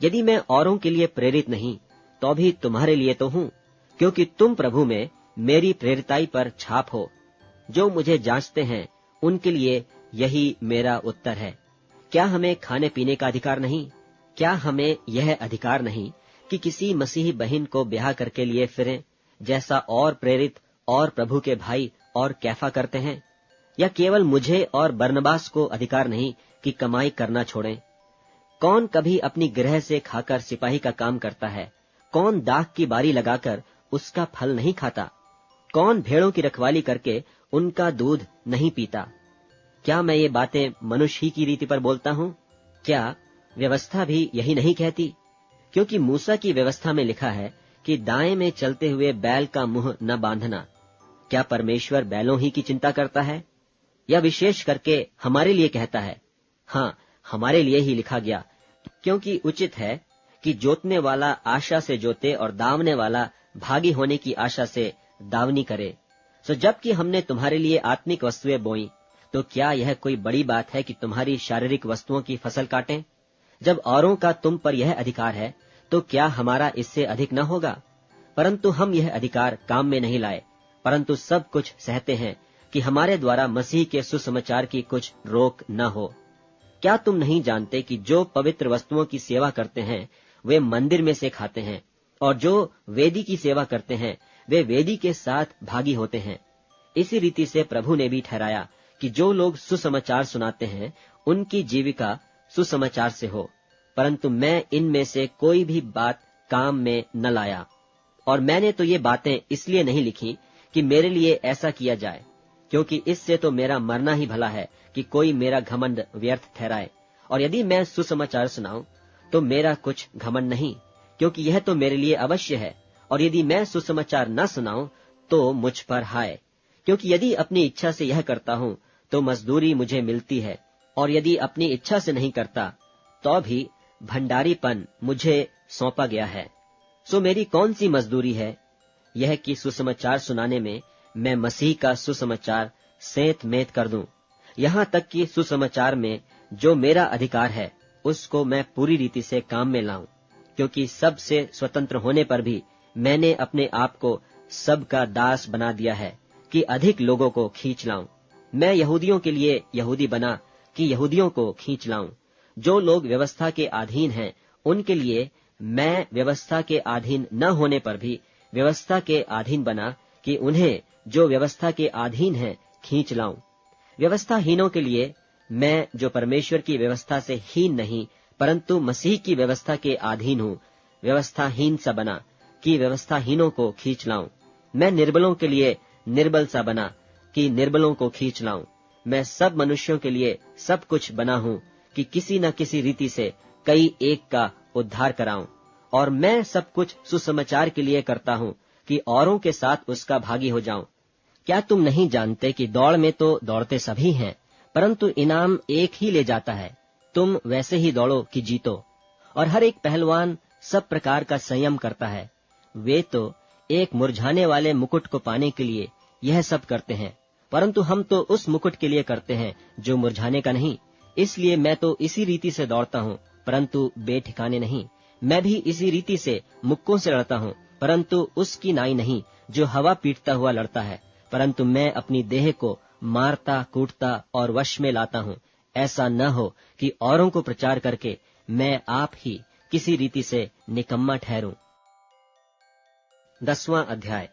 यदि मैं औरों के लिए प्रेरित नहीं तो भी तुम्हारे लिए तो हूं, क्योंकि तुम प्रभु में मेरी प्रेरिताई पर छाप हो। जो मुझे जांचते हैं उनके लिए यही मेरा उत्तर है। क्या हमें खाने पीने का अधिकार नहीं? क्या हमें यह अधिकार नहीं कि किसी मसीही बहन को ब्याह करके लिए फिरें, जैसा और प्रेरित और प्रभु के भाई और कैफा करते हैं? या केवल मुझे और बरनबास को अधिकार नहीं कि कमाई करना छोड़ें? कौन कभी अपनी गृह से खाकर सिपाही का काम करता है? कौन दाख की बारी लगाकर उसका फल नहीं खाता? कौन भेड़ों की रखवाली करके उनका दूध नहीं पीता? क्या मैं ये बातें मनुष्य ही की रीति पर बोलता हूँ? क्या व्यवस्था भी यही नहीं कहती? क्योंकि मूसा की व्यवस्था में लिखा है कि दाएं में चलते हुए बैल का मुंह न बांधना। क्या परमेश्वर बैलों ही की चिंता करता है? या विशेष करके हमारे लिए कहता है? हाँ, हमारे लिए ही लिखा गया, क्योंकि उचित है कि जोतने वाला आशा से जोते और दावने वाला भागी होने की आशा से दावनी करे। सो जबकि हमने तुम्हारे लिए आत्मिक वस्तुएं बोई, तो क्या यह कोई बड़ी बात है कि तुम्हारी शारीरिक वस्तुओं की फसल काटें? जब औरों का तुम पर यह अधिकार है, तो क्या हमारा इससे अधिक न होगा? परंतु हम यह अधिकार काम में नहीं लाए, परंतु सब कुछ सहते हैं कि हमारे द्वारा मसीह के सुसमाचार की कुछ रोक न हो। क्या तुम नहीं जानते कि जो पवित्र वस्तुओं की सेवा करते हैं वे मंदिर में से खाते हैं, और जो वेदी की सेवा करते हैं वे वेदी के साथ भागी होते हैं? इसी रीति से प्रभु ने भी ठहराया कि जो लोग सुसमाचार सुनाते हैं उनकी जीविका सुसमाचार से हो। परंतु मैं इनमें से कोई भी बात काम में न लाया। और मैंने तो ये बातें इसलिए नहीं लिखी कि मेरे लिए ऐसा किया जाए, क्योंकि इससे तो मेरा मरना ही भला है कि कोई मेरा घमंड व्यर्थ ठहराए। और यदि मैं सुसमाचार सुनाऊं तो मेरा कुछ घमंड नहीं, क्योंकि यह तो मेरे लिए अवश्य है। और यदि मैं सुसमाचार न सुनाऊं तो मुझ पर हाय, क्योंकि यदि अपनी इच्छा से यह करता हूं तो मजदूरी मुझे मिलती है, और यदि अपनी इच्छा से नहीं करता तो भी भंडारीपन मुझे सौंपा गया है। सो मेरी कौन सी मजदूरी है? यह कि सुसमाचार सुनाने में मैं मसीह का सुसमाचार सेंत मेंत कर दूं। यहाँ तक कि सुसमाचार में जो मेरा अधिकार है उसको मैं पूरी रीति से काम में लाऊं, क्योंकि सब से स्वतंत्र होने पर भी मैंने अपने आप को सब का दास बना दिया है कि अधिक लोगों को खींच लाऊं। मैं यहूदियों के लिए यहूदी बना कि यहूदियों को खींच लाऊं। जो लोग व्यवस्था के अधीन हैं उनके लिए मैं व्यवस्था के अधीन न होने पर भी व्यवस्था के अधीन बना कि उन्हें जो व्यवस्था के अधीन हैं खींच लाऊं। व्यवस्थाहीनों के लिए मैं जो परमेश्वर की व्यवस्था से हीन नहीं परंतु मसीह की व्यवस्था के अधीन हूँ, व्यवस्थाहीन सा बना कि व्यवस्थाहीनों को खींच लाऊं। मैं निर्बलों के लिए निर्बल सा बना कि निर्बलों को खींच लाऊं। मैं सब मनुष्यों के लिए सब कुछ बना हूँ कि किसी न किसी रीति से कई एक का उद्धार कराऊं। और मैं सब कुछ सुसमाचार के लिए करता हूँ कि औरों के साथ उसका भागी हो जाऊं। क्या तुम नहीं जानते कि दौड़ में तो दौड़ते सभी हैं, परंतु इनाम एक ही ले जाता है? तुम वैसे ही दौड़ो कि जीतो। और हर एक पहलवान सब प्रकार का संयम करता है। वे तो एक मुरझाने वाले मुकुट को पाने के लिए यह सब करते हैं, परंतु हम तो उस मुकुट के लिए करते हैं जो मुरझाने का नहीं। इसलिए मैं तो इसी रीति से दौड़ता हूँ, परंतु बेठिकाने नहीं। मैं भी इसी रीति से मुक्कों से लड़ता हूँ, परंतु उसकी नाई नहीं जो हवा पीटता हुआ लड़ता है, परंतु मैं अपनी देह को मारता कूटता और वश में लाता हूँ, ऐसा न हो कि औरों को प्रचार करके मैं आप ही किसी रीति से निकम्मा ठहरूं। 10वां अध्याय।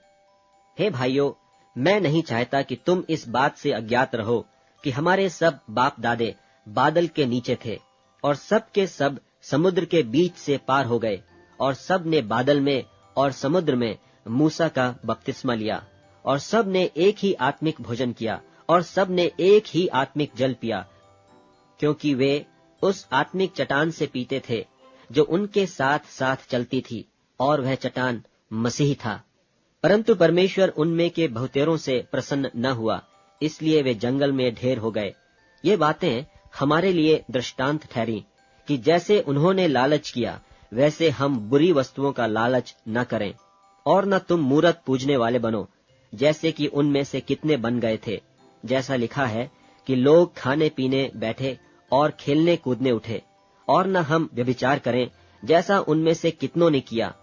हे भाइयों, मैं नहीं चाहता कि तुम इस बात से अज्ञात रहो कि हमारे सब बाप दादे बादल के नीचे थे और सब के सब समुद्र के बीच से पार हो गए, और सब ने बादल में और समुद्र में मूसा का बपतिस्मा लिया, और सब ने एक ही आत्मिक भोजन किया, और सब ने एक ही आत्मिक जल पिया, क्योंकि वे उस आत्मिक चट्टान से पीते थे जो उनके साथ साथ चलती थी, और वह चट्टान मसीह था। परंतु परमेश्वर उनमें के बहुतेरों से प्रसन्न न हुआ, इसलिए वे जंगल में ढेर हो गए। ये बातें हमारे लिए दृष्टांत ठहरी कि जैसे उन्होंने लालच किया, वैसे हम बुरी वस्तुओं का लालच न करें, और न तुम मूरत पूजने वाले बनो, जैसे कि उनमें से कितने बन गए थे। जैसा लिखा है कि लोग खाने पीने बैठे और खेलने कूदने उठे, और न हम व्यभिचार करें, जैसा उनमें से कितनों ने किया,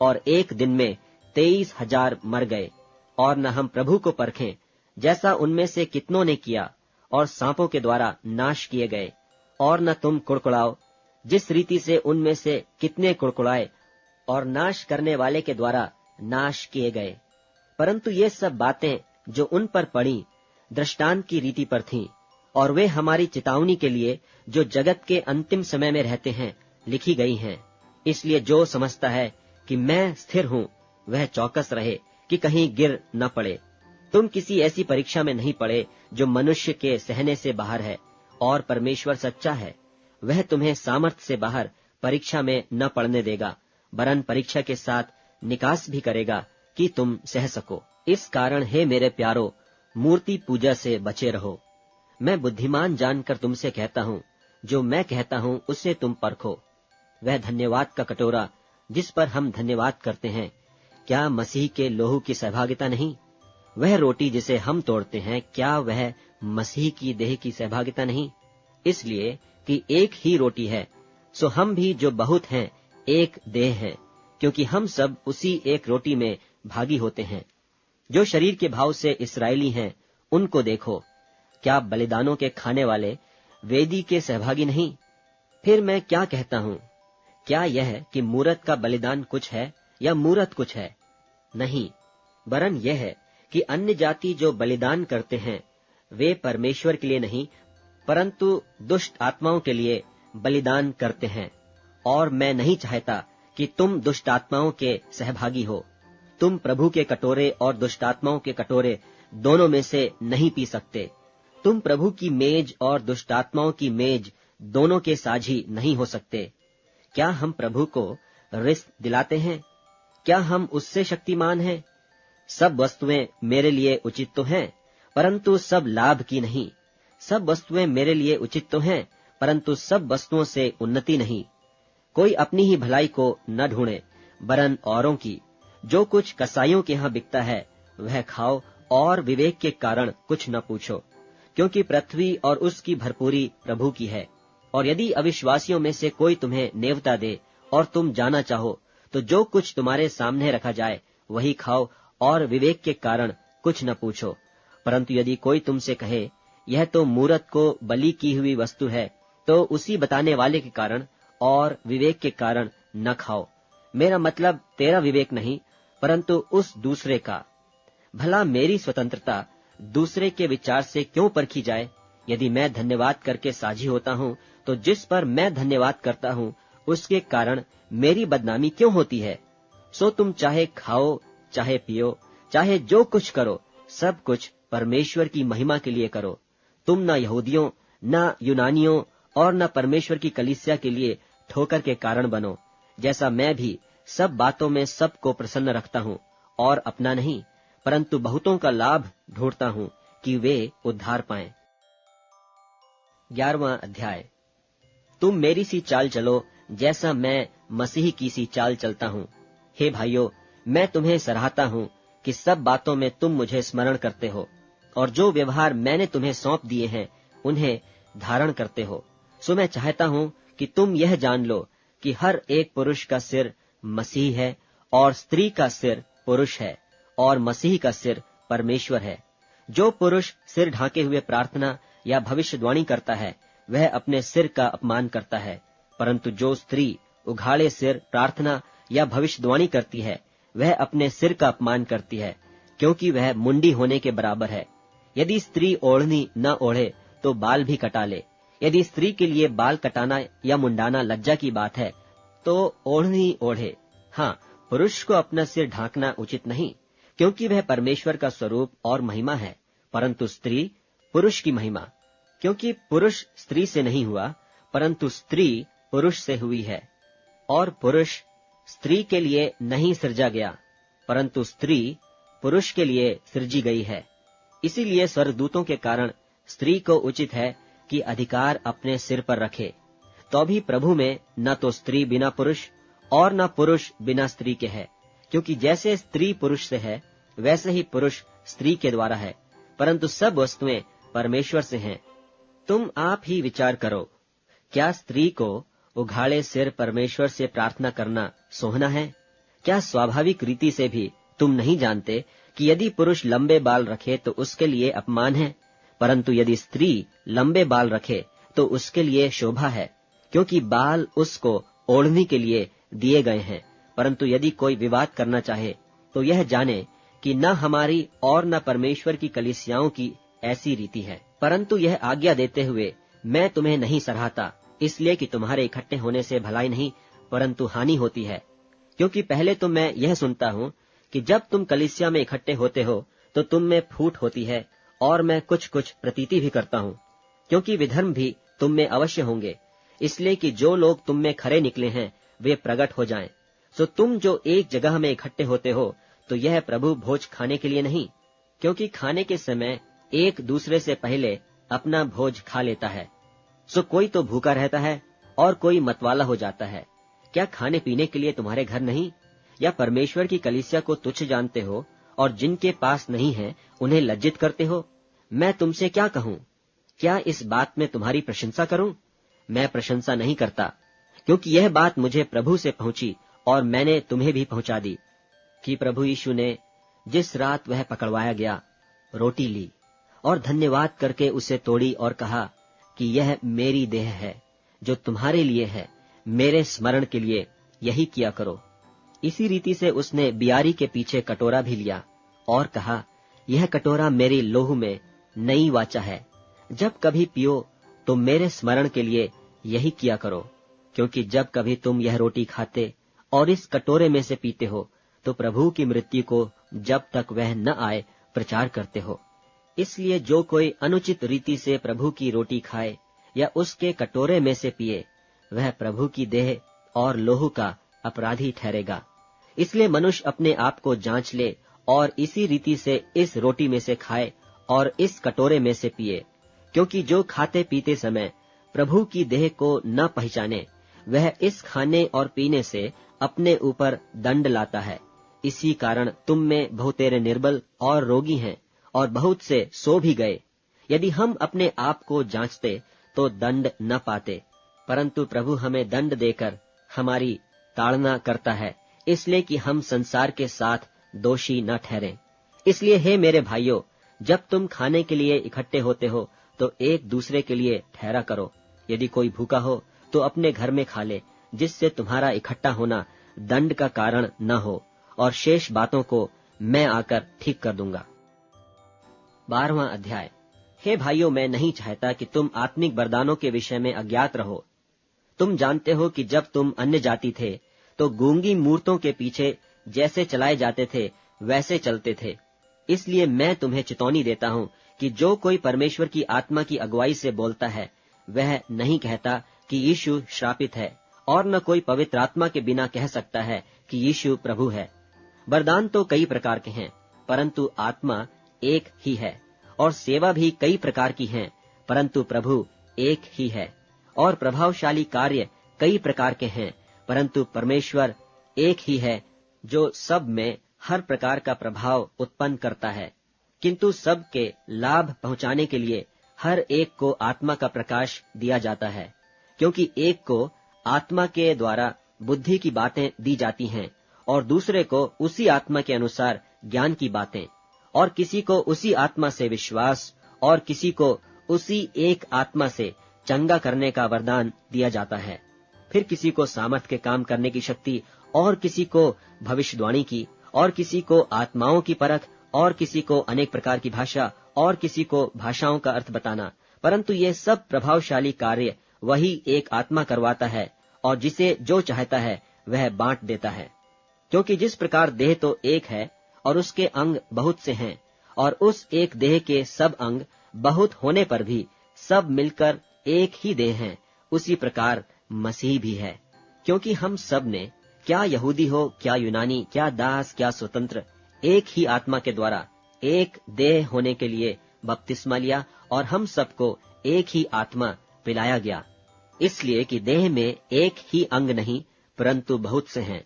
और एक दिन में 23,000 मर गए। और न हम प्रभु को परखें, जैसा उनमें से कितनों ने किया, और सांपों के द्वारा नाश किए गए। और न तुम कुड़कुड़ाओ, जिस रीति से उनमें से कितने कुड़कुड़ाए और नाश करने वाले के द्वारा नाश किए गए। परंतु ये सब बातें जो उन पर पड़ी दृष्टांत की रीति पर थीं, और वे हमारी चेतावनी के लिए जो जगत के अंतिम समय में रहते हैं लिखी गई हैं। इसलिए जो समझता है कि मैं स्थिर हूँ, वह चौकस रहे कि कहीं गिर न पड़े। तुम किसी ऐसी परीक्षा में नहीं पड़े जो मनुष्य के सहने से बाहर है, और परमेश्वर सच्चा है, वह तुम्हें सामर्थ्य से बाहर परीक्षा में न पड़ने देगा, वरन परीक्षा के साथ निकास भी करेगा कि तुम सह सको। इस कारण हे मेरे प्यारो, मूर्ति पूजा से बचे रहो। मैं बुद्धिमान जानकर तुमसे कहता हूँ, जो मैं कहता हूँ उसे तुम परखो। वह धन्यवाद का कटोरा जिस पर हम धन्यवाद करते हैं, क्या मसीह के लोहू की सहभागिता नहीं? वह रोटी जिसे हम तोड़ते हैं, क्या वह मसीह की देह की सहभागिता नहीं? इसलिए कि एक ही रोटी है, सो हम भी जो बहुत हैं एक देह हैं, क्योंकि हम सब उसी एक रोटी में भागी होते हैं। जो शरीर के भाव से इस्राएली हैं, उनको देखो, क्या बलिदानों के खाने वाले वेदी के सहभागी नहीं? फिर मैं क्या कहता हूँ? क्या यह कि मूरत का बलिदान कुछ है या मूरत कुछ है? नहीं, वरन यह है कि अन्य जाति जो बलिदान करते हैं, वे परमेश्वर के लिए नहीं, परंतु दुष्ट आत्माओं के लिए बलिदान करते हैं। और मैं नहीं चाहता कि तुम दुष्ट आत्माओं के सहभागी हो। तुम प्रभु के कटोरे और दुष्ट आत्माओं के कटोरे दोनों में से नहीं पी सकते। तुम प्रभु की मेज और दुष्ट आत्माओं की मेज दोनों के साझी नहीं हो सकते। क्या हम प्रभु को रिश्त दिलाते हैं? क्या हम उससे शक्तिमान हैं? सब वस्तुएं मेरे लिए उचित तो हैं, परंतु सब लाभ की नहीं। सब वस्तुएं मेरे लिए उचित तो हैं, परंतु सब वस्तुओं से उन्नति नहीं। कोई अपनी ही भलाई को न ढूंढे, वरन औरों की। जो कुछ कसाईयों के यहाँ बिकता है, वह खाओ, और विवेक के कारण कुछ न पूछो, क्योंकि पृथ्वी और उसकी भरपूरी प्रभु की है। और यदि अविश्वासियों में से कोई तुम्हें नेवता दे और तुम जाना चाहो, तो जो कुछ तुम्हारे सामने रखा जाए वही खाओ, और विवेक के कारण कुछ न पूछो। परंतु यदि कोई तुमसे कहे, यह तो मूरत को बलि की हुई वस्तु है, तो उसी बताने वाले के कारण और विवेक के कारण न खाओ। मेरा मतलब तेरा विवेक नहीं, परंतु उस दूसरे का। भला मेरी स्वतंत्रता दूसरे के विचार से क्यों परखी जाए? यदि मैं धन्यवाद करके साझी होता हूँ, तो जिस पर मैं धन्यवाद करता हूँ उसके कारण मेरी बदनामी क्यों होती है? सो तुम चाहे खाओ, चाहे पियो, चाहे जो कुछ करो, सब कुछ परमेश्वर की महिमा के लिए करो। तुम न यहूदियों, न यूनानियों और न परमेश्वर की कलीसिया के लिए ठोकर के कारण बनो, जैसा मैं भी सब बातों में सबको प्रसन्न रखता हूँ, और अपना नहीं, परंतु बहुतों का लाभ ढूंढता हूँ कि वे उद्धार पाएं। 11वां अध्याय। तुम मेरी सी चाल चलो, जैसा मैं मसीह की सी चाल चलता हूँ। हे भाइयों, मैं तुम्हें सराहता हूँ कि सब बातों में तुम मुझे स्मरण करते हो, और जो व्यवहार मैंने तुम्हें सौंप दिए हैं उन्हें धारण करते हो। सो मैं चाहता हूँ कि तुम यह जान लो कि हर एक पुरुष का सिर मसीह है, और स्त्री का सिर पुरुष है, और मसीह का सिर परमेश्वर है। जो पुरुष सिर ढांके हुए प्रार्थना या भविष्यवाणी करता है, वह अपने सिर का अपमान करता है, परंतु जो स्त्री उघाड़े सिर प्रार्थना या भविष्यवाणी करती है, वह अपने सिर का अपमान करती है, क्योंकि वह मुंडी होने के बराबर है। यदि स्त्री ओढ़नी न ओढ़े तो बाल भी कटा ले। यदि स्त्री के लिए बाल कटाना या मुंडाना लज्जा की बात है, तो ओढ़नी ओढ़े। हाँ, पुरुष को अपना सिर ढांकना उचित नहीं, क्योंकि वह परमेश्वर का स्वरूप और महिमा है, परंतु स्त्री पुरुष की महिमा। क्योंकि पुरुष स्त्री से नहीं हुआ, परंतु स्त्री पुरुष से हुई है। और पुरुष स्त्री के लिए नहीं सृजा गया, परंतु स्त्री पुरुष के लिए सृजी गई है। इसीलिए स्वर्गदूतों के कारण स्त्री को उचित है कि अधिकार अपने सिर पर रखे। तो भी प्रभु में न तो स्त्री बिना पुरुष और न पुरुष बिना स्त्री के है, क्योंकि जैसे स्त्री पुरुष से है, वैसे ही पुरुष स्त्री के द्वारा है, परंतु सब वस्तुएं परमेश्वर से हैं। तुम आप ही विचार करो, क्या स्त्री को उघाड़े सिर परमेश्वर से प्रार्थना करना सोहना है? क्या स्वाभाविक रीति से भी तुम नहीं जानते कि यदि पुरुष लंबे बाल रखे तो उसके लिए अपमान है, परंतु यदि स्त्री लंबे बाल रखे तो उसके लिए शोभा है, क्योंकि बाल उसको ओढ़ने के लिए दिए गए हैं। परंतु यदि कोई विवाद करना चाहे तो यह जाने कि न हमारी और न परमेश्वर की कलीसियाओं की ऐसी रीति है। परंतु यह आज्ञा देते हुए मैं तुम्हें नहीं सराहता, इसलिए कि तुम्हारे इकट्ठे होने से भलाई नहीं परंतु हानि होती है। क्योंकि पहले तो मैं यह सुनता हूँ कि जब तुम कलीसिया में इकट्ठे होते हो तो तुम में फूट होती है, और मैं कुछ कुछ प्रतीति भी करता हूँ, क्योंकि विधर्म भी तुम में अवश्य होंगे, इसलिए कि जो लोग तुम में खरे निकले हैं वे प्रकट हो जाएं। सो तुम जो एक जगह में इकट्ठे होते हो तो यह प्रभु भोज खाने के लिए नहीं, क्योंकि खाने के समय एक दूसरे से पहले अपना भोज खा लेता है। सो कोई तो भूखा रहता है और कोई मतवाला हो जाता है। क्या खाने पीने के लिए तुम्हारे घर नहीं? या परमेश्वर की कलीसिया को तुच्छ जानते हो और जिनके पास नहीं है उन्हें लज्जित करते हो? मैं तुमसे क्या कहूँ? क्या इस बात में तुम्हारी प्रशंसा करूं? मैं प्रशंसा नहीं करता, क्योंकि यह बात मुझे प्रभु से पहुंची और मैंने तुम्हें भी पहुंचा दी कि प्रभु यीशु ने जिस रात वह पकड़वाया गया, रोटी ली और धन्यवाद करके उसे तोड़ी और कहा कि यह मेरी देह है जो तुम्हारे लिए है, मेरे स्मरण के लिए यही किया करो। इसी रीति से उसने बियारी के पीछे कटोरा भी लिया और कहा, यह कटोरा मेरी लोहू में नई वाचा है। जब कभी पियो तो मेरे स्मरण के लिए यही किया करो। क्योंकि जब कभी तुम यह रोटी खाते और इस कटोरे में से पीते हो तो प्रभु की मृत्यु को जब तक वह न आए प्रचार करते हो। इसलिए जो कोई अनुचित रीति से प्रभु की रोटी खाए या उसके कटोरे में से पिए, वह प्रभु की देह और लोहू का अपराधी ठहरेगा। इसलिए मनुष्य अपने आप को जांच ले और इसी रीति से इस रोटी में से खाए और इस कटोरे में से पिए। क्योंकि जो खाते पीते समय प्रभु की देह को न पहचाने, वह इस खाने और पीने से अपने ऊपर दंड लाता है। इसी कारण तुम में बहुतेरे निर्बल और रोगी हैं और बहुत से सो भी गए। यदि हम अपने आप को जांचते तो दंड न पाते, परंतु प्रभु हमें दंड देकर हमारी ताड़ना करता है, इसलिए कि हम संसार के साथ दोषी न ठहरें। इसलिए हे मेरे भाइयों, जब तुम खाने के लिए इकट्ठे होते हो तो एक दूसरे के लिए ठहरा करो। यदि कोई भूखा हो तो अपने घर में खा ले, जिससे तुम्हारा इकट्ठा होना दंड का कारण न हो, और शेष बातों को मैं आकर ठीक कर दूंगा। 12वां अध्याय। हे भाइयों, मैं नहीं चाहता कि तुम आत्मिक वरदानों के विषय में अज्ञात रहो। तुम जानते हो कि जब तुम अन्य जाति थे तो गूंगी मूर्तों के पीछे जैसे चलाए जाते थे वैसे चलते थे। इसलिए मैं तुम्हें चेतावनी देता हूँ कि जो कोई परमेश्वर की आत्मा की अगुवाई से बोलता है, वह नहीं कहता कि यीशु श्रापित है, और न कोई पवित्र आत्मा के बिना कह सकता है कि यीशु प्रभु है। वरदान तो कई प्रकार के हैं, परंतु आत्मा एक ही है, और सेवा भी कई प्रकार की हैं, परंतु प्रभु एक ही है। और प्रभावशाली कार्य कई प्रकार के हैं, परंतु परमेश्वर एक ही है, जो सब में हर प्रकार का प्रभाव उत्पन्न करता है। किंतु सब के लाभ पहुंचाने के लिए हर एक को आत्मा का प्रकाश दिया जाता है, क्योंकि एक को आत्मा के द्वारा बुद्धि की बातें दी जाती हैं और दूसरे को उसी आत्मा के अनुसार ज्ञान की बातें, और किसी को उसी आत्मा से विश्वास और किसी को उसी एक आत्मा से चंगा करने का वरदान दिया जाता है। फिर किसी को सामर्थ के काम करने की शक्ति, और किसी को भविष्यवाणी की, और किसी को आत्माओं की परख, और किसी को अनेक प्रकार की भाषा, और किसी को भाषाओं का अर्थ बताना। परंतु ये सब प्रभावशाली कार्य वही एक आत्मा करवाता है, और जिसे जो चाहता है वह बांट देता है। क्योंकि जिस प्रकार देह तो एक है और उसके अंग बहुत से हैं, और उस एक देह के सब अंग बहुत होने पर भी सब मिलकर एक ही देह हैं, उसी प्रकार मसीह भी है। क्योंकि हम सब ने, क्या यहूदी हो क्या यूनानी, क्या दास क्या स्वतंत्र, एक ही आत्मा के द्वारा एक देह होने के लिए बपतिस्मा लिया, और हम सबको एक ही आत्मा पिलाया गया। इसलिए कि देह में एक ही अंग नहीं परंतु बहुत से हैं।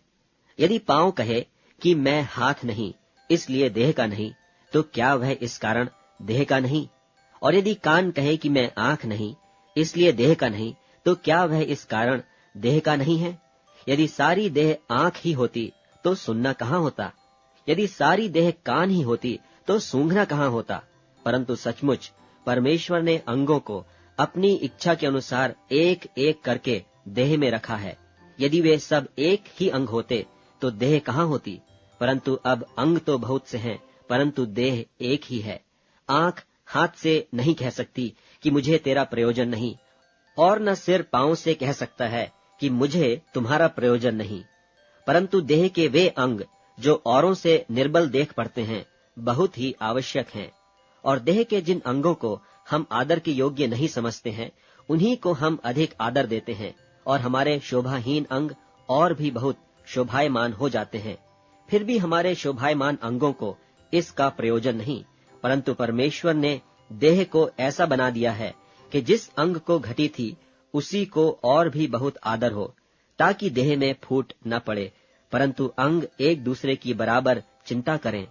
यदि पांव कहे कि मैं हाथ नहीं इसलिए देह का नहीं, तो क्या वह इस कारण देह का नहीं? और यदि कान कहे कि मैं आंख नहीं इसलिए देह का नहीं, तो क्या वह इस कारण देह का नहीं है? यदि सारी देह आंख ही होती तो सुनना कहाँ होता? यदि सारी देह कान ही होती तो सूंघना कहाँ होता? परंतु सचमुच परमेश्वर ने अंगों को अपनी इच्छा के अनुसार एक एक करके देह में रखा है। यदि वे सब एक ही अंग होते तो देह कहाँ होती? परंतु अब अंग तो बहुत से हैं, परंतु देह एक ही है। आंख हाथ से नहीं कह सकती कि मुझे तेरा प्रयोजन नहीं, और न सिर पांव से कह सकता है कि मुझे तुम्हारा प्रयोजन नहीं। परंतु देह के वे अंग जो औरों से निर्बल देख पड़ते हैं बहुत ही आवश्यक हैं, और देह के जिन अंगों को हम आदर के योग्य नहीं समझते हैं उन्हीं को हम अधिक आदर देते हैं, और हमारे शोभाहीन अंग और भी बहुत शोभायमान हो जाते हैं। फिर भी हमारे शोभायमान अंगों को इसका प्रयोजन नहीं, परंतु परमेश्वर ने देह को ऐसा बना दिया है कि जिस अंग को घटी थी उसी को और भी बहुत आदर हो, ताकि देह में फूट न पड़े, परंतु अंग एक दूसरे की बराबर चिंता करें।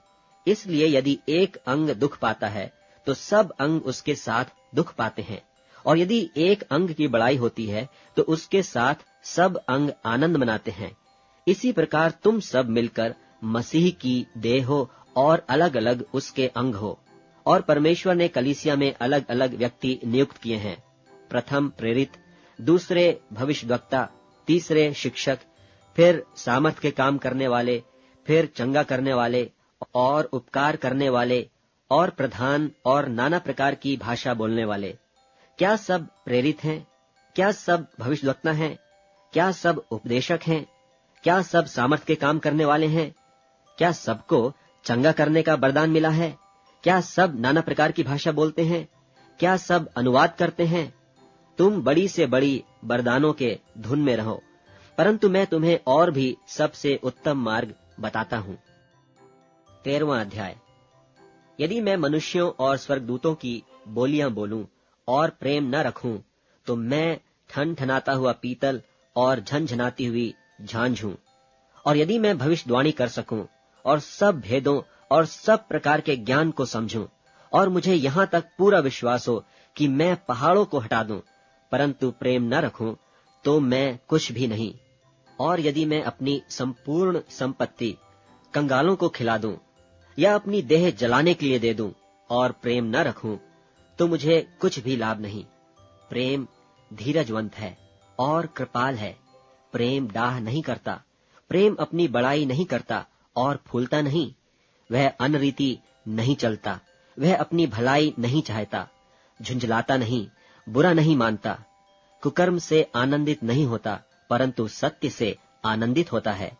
इसलिए यदि एक अंग दुख पाता है तो सब अंग उसके साथ दुख पाते हैं, और यदि एक अंग की बड़ाई होती है तो उसके साथ सब अंग आनंद मनाते हैं। इसी प्रकार तुम सब मिलकर मसीह की देह हो और अलग अलग उसके अंग हो। और परमेश्वर ने कलीसिया में अलग अलग व्यक्ति नियुक्त किए हैं, प्रथम प्रेरित, दूसरे भविष्यद्वक्ता, तीसरे शिक्षक, फिर सामर्थ के काम करने वाले, फिर चंगा करने वाले और उपकार करने वाले, और प्रधान और नाना प्रकार की भाषा बोलने वाले। क्या सब प्रेरित हैं? क्या सब भविष्यद्वक्ता हैं? क्या सब उपदेशक हैं? क्या सब सामर्थ के काम करने वाले हैं? क्या सबको चंगा करने का वरदान मिला है? क्या सब नाना प्रकार की भाषा बोलते हैं? क्या सब अनुवाद करते हैं? तुम बड़ी से बड़ी वरदानों के धुन में रहो, परंतु मैं तुम्हें और भी सबसे उत्तम मार्ग बताता हूँ। 13वां अध्याय। यदि मैं मनुष्यों और स्वर्गदूतों की बोलियां बोलूं और प्रेम न रखूं, तो मैं ठनठनाता हुआ पीतल और झनझनाती हुई झांझ हूं। और यदि मैं भविष्यवाणी कर सकूं और सब भेदों और सब प्रकार के ज्ञान को समझूं, और मुझे यहाँ तक पूरा विश्वास हो कि मैं पहाड़ों को हटा दूं, परंतु प्रेम न रखूं, तो मैं कुछ भी नहीं। और यदि मैं अपनी संपूर्ण संपत्ति कंगालों को खिला दूं या अपनी देह जलाने के लिए दे दूं और प्रेम न रखूं, तो मुझे कुछ भी लाभ नहीं। प्रेम धीरजवंत है और कृपाल है। प्रेम डाह नहीं करता, प्रेम अपनी बड़ाई नहीं करता और फूलता नहीं। वह अनरीति नहीं चलता, वह अपनी भलाई नहीं चाहता, झुंझलाता नहीं, बुरा नहीं मानता, कुकर्म से आनंदित नहीं होता, परंतु सत्य से आनंदित होता है।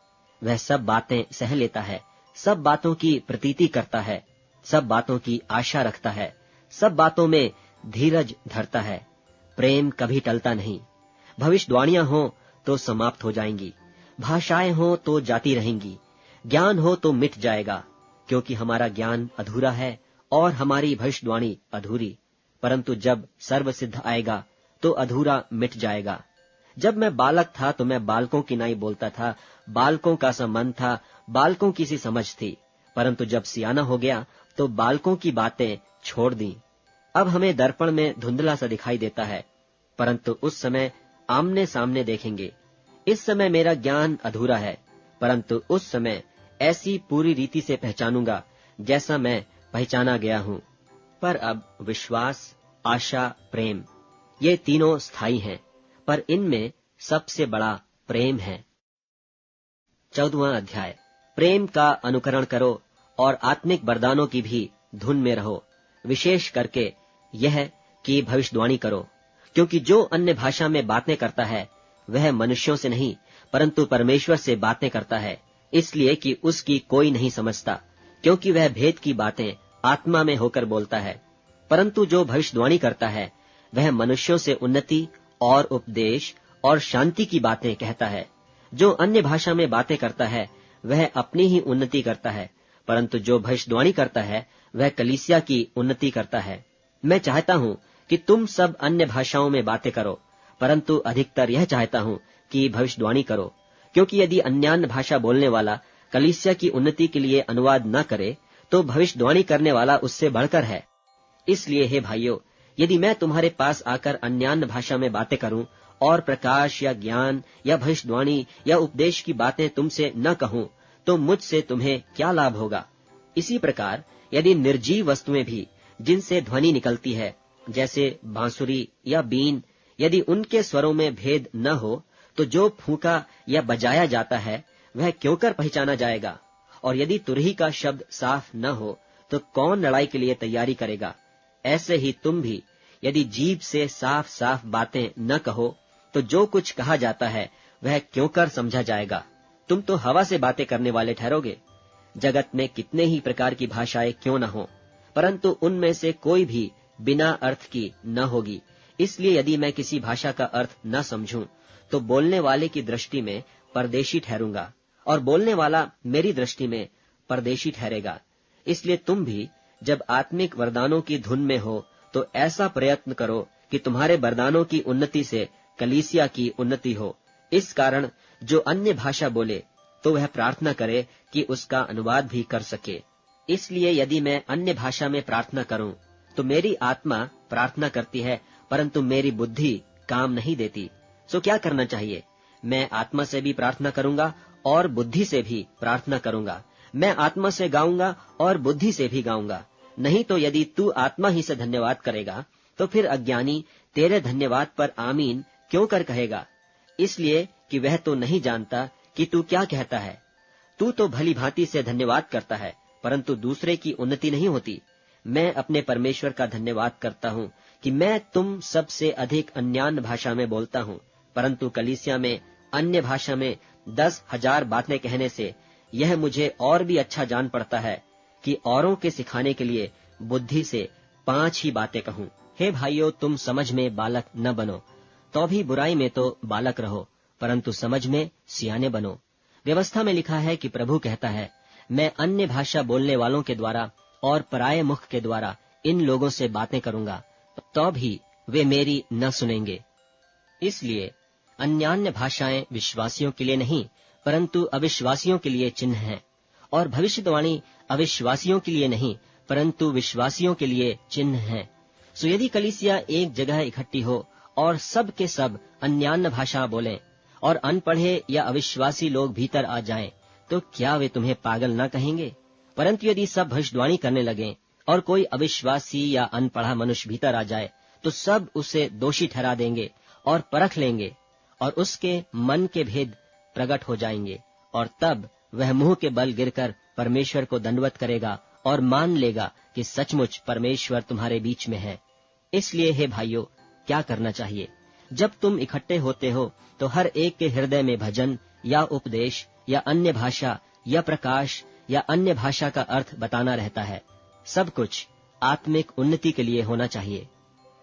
वह सब बातें सह लेता है, सब बातों की प्रतीति करता है, सब बातों की आशा रखता है, सब बातों में धीरज धरता है। प्रेम कभी टलता नहीं। भविष्यवाणियां हो तो समाप्त हो जाएंगी, भाषाएं हो तो जाती रहेंगी, ज्ञान हो तो मिट जाएगा, क्योंकि हमारा ज्ञान अधूरा है और हमारी भविष्यवाणी अधूरी। परंतु जब सर्वसिद्ध आएगा तो अधूरा मिट जाएगा। जब मैं बालक था तो मैं बालकों की नाई बोलता था, बालकों का सा मन था, बालकों की सी समझ थी। परंतु जब सियाना हो गया तो बालकों की बातें छोड़ दी। अब हमें दर्पण में धुंधला सा दिखाई देता है, परंतु उस समय आमने सामने देखेंगे। इस समय मेरा ज्ञान अधूरा है, परंतु उस समय ऐसी पूरी रीति से पहचानूंगा जैसा मैं पहचाना गया हूँ। पर अब विश्वास, आशा, प्रेम, ये तीनों स्थायी हैं, पर इनमें सबसे बड़ा प्रेम है। 14वां अध्याय। प्रेम का अनुकरण करो और आत्मिक वरदानों की भी धुन में रहो, विशेष करके यह कि भविष्यवाणी करो, क्योंकि जो अन्य भाषा में बातें करता है वह मनुष्यों से नहीं परंतु परमेश्वर से बातें करता है, इसलिए कि उसकी कोई नहीं समझता, क्योंकि वह भेद की बातें आत्मा में होकर बोलता है। परंतु जो भविष्यवाणी करता है वह मनुष्यों से उन्नति और उपदेश और शांति की बातें कहता है। जो अन्य भाषा में बातें करता है वह अपनी ही उन्नति करता है, परंतु जो भविष्यवाणी करता है वह कलीसिया की उन्नति करता है। मैं चाहता हूँ कि तुम सब अन्य भाषाओं में बातें करो, परंतु अधिकतर यह चाहता हूँ कि भविष्यवाणी करो, क्योंकि यदि अन्यान्य भाषा बोलने वाला कलीसिया की उन्नति के लिए अनुवाद न करे तो भविष्यवाणी करने वाला उससे बढ़कर है। इसलिए हे भाइयों, यदि मैं तुम्हारे पास आकर अन्यान्य भाषा में बातें करूं और प्रकाश या ज्ञान या भविष्यवाणी या उपदेश की बातें तुमसे न कहूं, तो मुझसे तुम्हें क्या लाभ होगा? इसी प्रकार यदि निर्जीव वस्तुएं भी जिनसे ध्वनि निकलती है, जैसे बांसुरी या बीन, यदि उनके स्वरों में भेद न हो, तो जो फूंका या बजाया जाता है वह क्यों कर पहचाना जाएगा? और यदि तुरही का शब्द साफ न हो तो कौन लड़ाई के लिए तैयारी करेगा? ऐसे ही तुम भी यदि जीभ से साफ साफ बातें न कहो तो जो कुछ कहा जाता है वह क्यों कर समझा जाएगा? तुम तो हवा से बातें करने वाले ठहरोगे। जगत में कितने ही प्रकार की भाषाएं क्यों न हो, परंतु उनमें से कोई भी बिना अर्थ की न होगी। इसलिए यदि मैं किसी भाषा का अर्थ न समझूं तो बोलने वाले की दृष्टि में परदेशी ठहरूंगा और बोलने वाला मेरी दृष्टि में परदेशी ठहरेगा। इसलिए तुम भी जब आत्मिक वरदानों की धुन में हो तो ऐसा प्रयत्न करो कि तुम्हारे वरदानों की उन्नति से कलीसिया की उन्नति हो। इस कारण जो अन्य भाषा बोले तो वह प्रार्थना करे कि उसका अनुवाद भी कर सके। इसलिए यदि मैं अन्य भाषा में प्रार्थना करूं तो मेरी आत्मा प्रार्थना करती है, परंतु मेरी बुद्धि काम नहीं देती। सो क्या करना चाहिए? मैं आत्मा से भी प्रार्थना करूंगा और बुद्धि से भी प्रार्थना करूंगा। मैं आत्मा से गाऊंगा और बुद्धि से भी गाऊंगा। नहीं तो यदि तू आत्मा ही से धन्यवाद करेगा तो फिर अज्ञानी तेरे धन्यवाद पर आमीन क्यों कर कहेगा? इसलिए कि वह तो नहीं जानता कि तू क्या कहता है। तू तो भली भांति से धन्यवाद करता है, परंतु दूसरे की उन्नति नहीं होती। मैं अपने परमेश्वर का धन्यवाद करता हूँ कि मैं तुम सबसे अधिक अन्यान्य भाषा में बोलता हूँ, परंतु कलीसिया में अन्य भाषा में 10,000 बातें कहने से यह मुझे और भी अच्छा जान पड़ता है कि औरों के सिखाने के लिए बुद्धि से 5 ही बातें कहूँ। हे भाइयों, तुम समझ में बालक न बनो, तो भी बुराई में तो बालक रहो, परंतु समझ में सियाने बनो। व्यवस्था में लिखा है कि प्रभु कहता है, मैं अन्य भाषा बोलने वालों के द्वारा और पराये मुख के द्वारा इन लोगों से बातें करूंगा, तो भी वे मेरी न सुनेंगे। इसलिए अन्यान्य भाषाएं विश्वासियों के लिए नहीं परंतु अविश्वासियों के लिए चिन्ह हैं, और भविष्यवाणी अविश्वासियों के लिए नहीं परंतु विश्वासियों के लिए चिन्ह है। सो यदि कलीसिया एक जगह इकट्ठी हो और सब के सब अन्यान्य भाषा बोलें और अनपढ़े या अविश्वासी लोग भीतर आ जाएं, तो क्या वे तुम्हें पागल न कहेंगे? परंतु यदि सब भविष्यवाणी करने लगें और कोई अविश्वासी या अनपढ़ा मनुष्य भीतर आ जाए, तो सब उसे दोषी ठहरा देंगे और परख लेंगे, और उसके मन के भेद प्रकट हो जाएंगे, और तब वह मुंह के बल गिरकर परमेश्वर को दंडवत करेगा और मान लेगा कि सचमुच परमेश्वर तुम्हारे बीच में है। इसलिए हे भाइयों, क्या करना चाहिए? जब तुम इकट्ठे होते हो तो हर एक के हृदय में भजन या उपदेश या अन्य भाषा या प्रकाश या अन्य भाषा का अर्थ बताना रहता है। सब कुछ आत्मिक उन्नति के लिए होना चाहिए।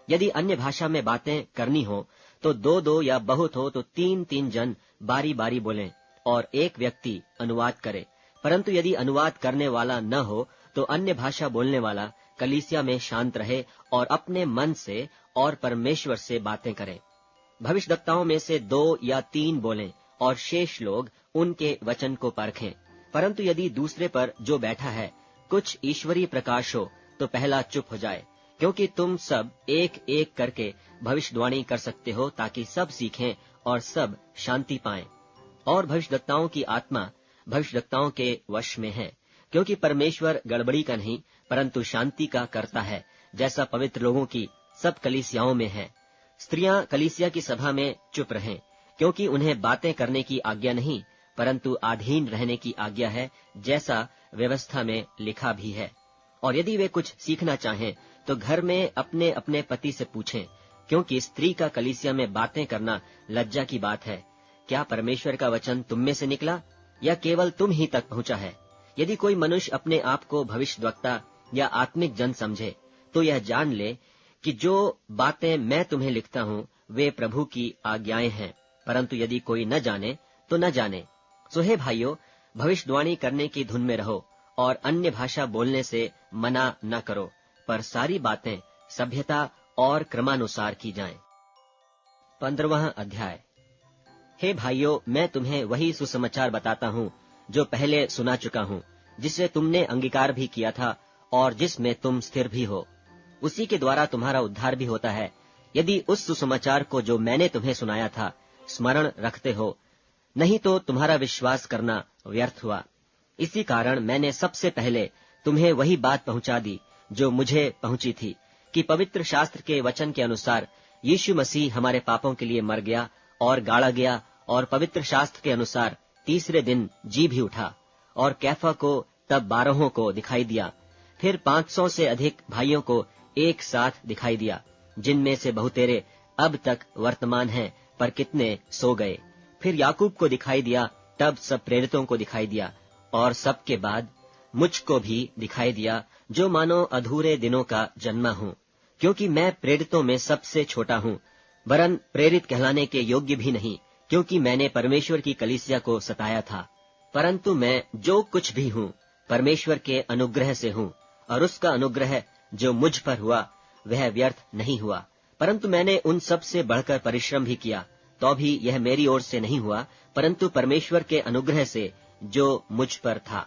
यदि अन्य भाषा में बातें करनी हो तो 2-2 या बहुत हो तो 3-3 जन बारी बारी बोलें और एक व्यक्ति अनुवाद करे। परंतु यदि अनुवाद करने वाला न हो तो अन्य भाषा बोलने वाला कलीसिया में शांत रहे और अपने मन से और परमेश्वर से बातें करे। भविष्यद्वक्ताओं में से 2 या 3 बोलें और शेष लोग उनके वचन को परखें। परंतु यदि दूसरे पर जो बैठा है कुछ ईश्वरीय प्रकाश हो तो पहला चुप हो जाए, क्योंकि तुम सब एक एक करके भविष्यवाणी कर सकते हो, ताकि सब सीखें और सब शांति पाएं। और भविष्यद्वक्ताओं की आत्मा भविष्यद्वक्ताओं के वश में है, क्योंकि परमेश्वर गड़बड़ी का नहीं परंतु शांति का करता है, जैसा पवित्र लोगों की सब कलीसियाओं में है। स्त्रियां कलीसिया की सभा में चुप रहें, क्योंकि उन्हें बातें करने की आज्ञा नहीं परंतु अधीन रहने की आज्ञा है, जैसा व्यवस्था में लिखा भी है। और यदि वे कुछ सीखना चाहें तो घर में अपने अपने पति से पूछें, क्योंकि स्त्री का कलीसिया में बातें करना लज्जा की बात है। क्या परमेश्वर का वचन तुम में से निकला या केवल तुम ही तक पहुंचा है? यदि कोई मनुष्य अपने आप को भविष्यद्वक्ता या आत्मिक जन समझे, तो यह जान ले कि जो बातें मैं तुम्हें लिखता हूँ वे प्रभु की आज्ञाएं हैं। परंतु यदि कोई न जाने तो न जाने। सो हे भाइयों, भविष्यवाणी करने की धुन में रहो और अन्य भाषा बोलने से मना न करो, पर सारी बातें सभ्यता और क्रमानुसार की जाएं। 15वां अध्याय। हे भाइयों, मैं तुम्हें वही सुसमाचार बताता हूँ जो पहले सुना चुका हूँ, जिसे तुमने अंगीकार भी किया था और जिसमें तुम स्थिर भी हो। उसी के द्वारा तुम्हारा उद्धार भी होता है, यदि उस सुसमाचार को जो मैंने तुम्हें सुनाया था स्मरण रखते हो। नहीं तो तुम्हारा विश्वास करना व्यर्थ हुआ। इसी कारण मैंने सबसे पहले तुम्हें वही बात पहुंचा दी जो मुझे पहुंची थी, कि पवित्र शास्त्र के वचन के अनुसार यीशु मसीह हमारे पापों के लिए मर गया और गाड़ा गया, और पवित्र शास्त्र के अनुसार तीसरे दिन जी भी उठा, और कैफा को तब 12 को दिखाई दिया। फिर 500 से अधिक भाइयों को एक साथ दिखाई दिया, जिनमें से बहुतेरे अब तक वर्तमान हैं, पर कितने सो गए। फिर याकूब को दिखाई दिया, तब सब प्रेरितों को दिखाई दिया, और सबके बाद मुझको भी दिखाई दिया, जो मानो अधूरे दिनों का जन्मा हूँ, क्योंकि मैं प्रेरितों में सबसे छोटा हूँ, वरन प्रेरित कहलाने के योग्य भी नहीं, क्योंकि मैंने परमेश्वर की कलीसिया को सताया था। परंतु मैं जो कुछ भी हूँ परमेश्वर के अनुग्रह से हूँ, और उसका अनुग्रह जो मुझ पर हुआ वह व्यर्थ नहीं हुआ। परंतु मैंने उन सब से बढ़कर परिश्रम भी किया, तो भी यह मेरी ओर से नहीं हुआ, परंतु परमेश्वर के अनुग्रह से जो मुझ पर था।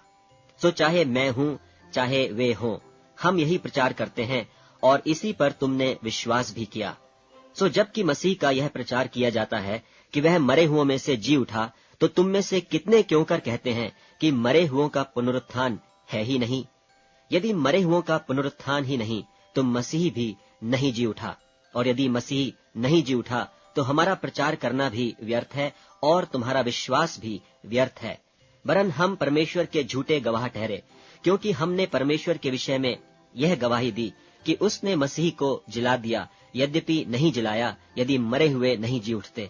सो चाहे मैं हूँ चाहे वे हों, हम यही प्रचार करते हैं, और इसी पर तुमने विश्वास भी किया। सो जबकि मसीह का यह प्रचार किया जाता है कि वह मरे हुओं में से जी उठा, तो तुम में से कितने क्यों कर कहते हैं कि मरे हुओं का पुनरुत्थान है ही नहीं? यदि मरे हुओं का पुनरुत्थान ही नहीं, तो मसीह भी नहीं जी उठा, और यदि मसीह नहीं जी उठा, तो हमारा प्रचार करना भी व्यर्थ है और तुम्हारा विश्वास भी व्यर्थ है। वरन हम परमेश्वर के झूठे गवाह ठहरे, क्योंकि हमने परमेश्वर के विषय में यह गवाही दी कि उसने मसीह को जिला दिया, यद्यपि नहीं जिलाया, यदि मरे हुए नहीं जी उठते।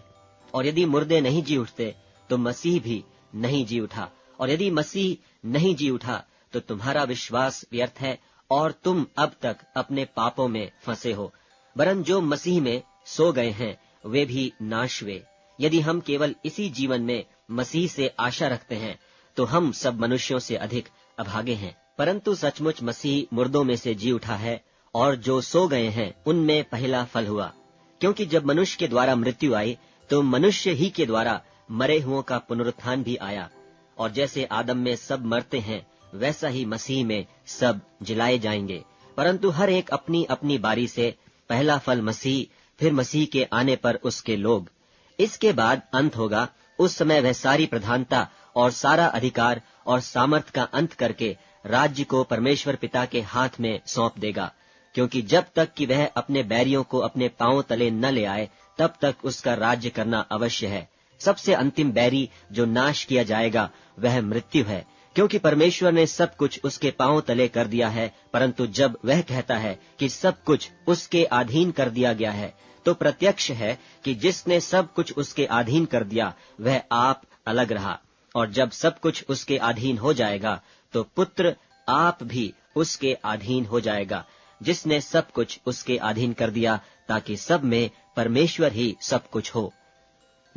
और यदि मुर्दे नहीं जी उठते तो मसीह भी नहीं जी उठा, और यदि मसीह नहीं जी उठा तो तुम्हारा विश्वास व्यर्थ है और तुम अब तक अपने पापों में फंसे हो। वरन जो मसीह में सो गए हैं वे भी नाश हुए। यदि हम केवल इसी जीवन में मसीह से आशा रखते हैं तो हम सब मनुष्यों से अधिक अभागे हैं। परंतु सचमुच मसीह मुर्दों में से जी उठा है, और जो सो गए हैं उनमें पहला फल हुआ। क्योंकि जब मनुष्य के द्वारा मृत्यु आई तो मनुष्य ही के द्वारा मरे हुओं का पुनरुत्थान भी आया। और जैसे आदम में सब मरते हैं, वैसा ही मसीह में सब जिलाए जाएंगे। परंतु हर एक अपनी अपनी बारी से, पहला फल मसीह, फिर मसीह के आने पर उसके लोग। इसके बाद अंत होगा, उस समय वह सारी प्रधानता और सारा अधिकार और सामर्थ का अंत करके राज्य को परमेश्वर पिता के हाथ में सौंप देगा। क्योंकि जब तक कि वह अपने बैरियों को अपने पांव तले न ले आए, तब तक उसका राज्य करना अवश्य है। सबसे अंतिम बैरी जो नाश किया जाएगा वह मृत्यु है, क्योंकि परमेश्वर ने सब कुछ उसके पांव तले कर दिया है। परंतु जब वह कहता है कि सब कुछ उसके अधीन कर दिया गया है, तो प्रत्यक्ष है कि जिसने सब कुछ उसके अधीन कर दिया वह आप अलग रहा। और जब सब कुछ उसके अधीन हो जाएगा तो पुत्र आप भी उसके अधीन हो जाएगा, जिसने सब कुछ उसके अधीन कर दिया, ताकि सब में परमेश्वर ही सब कुछ हो।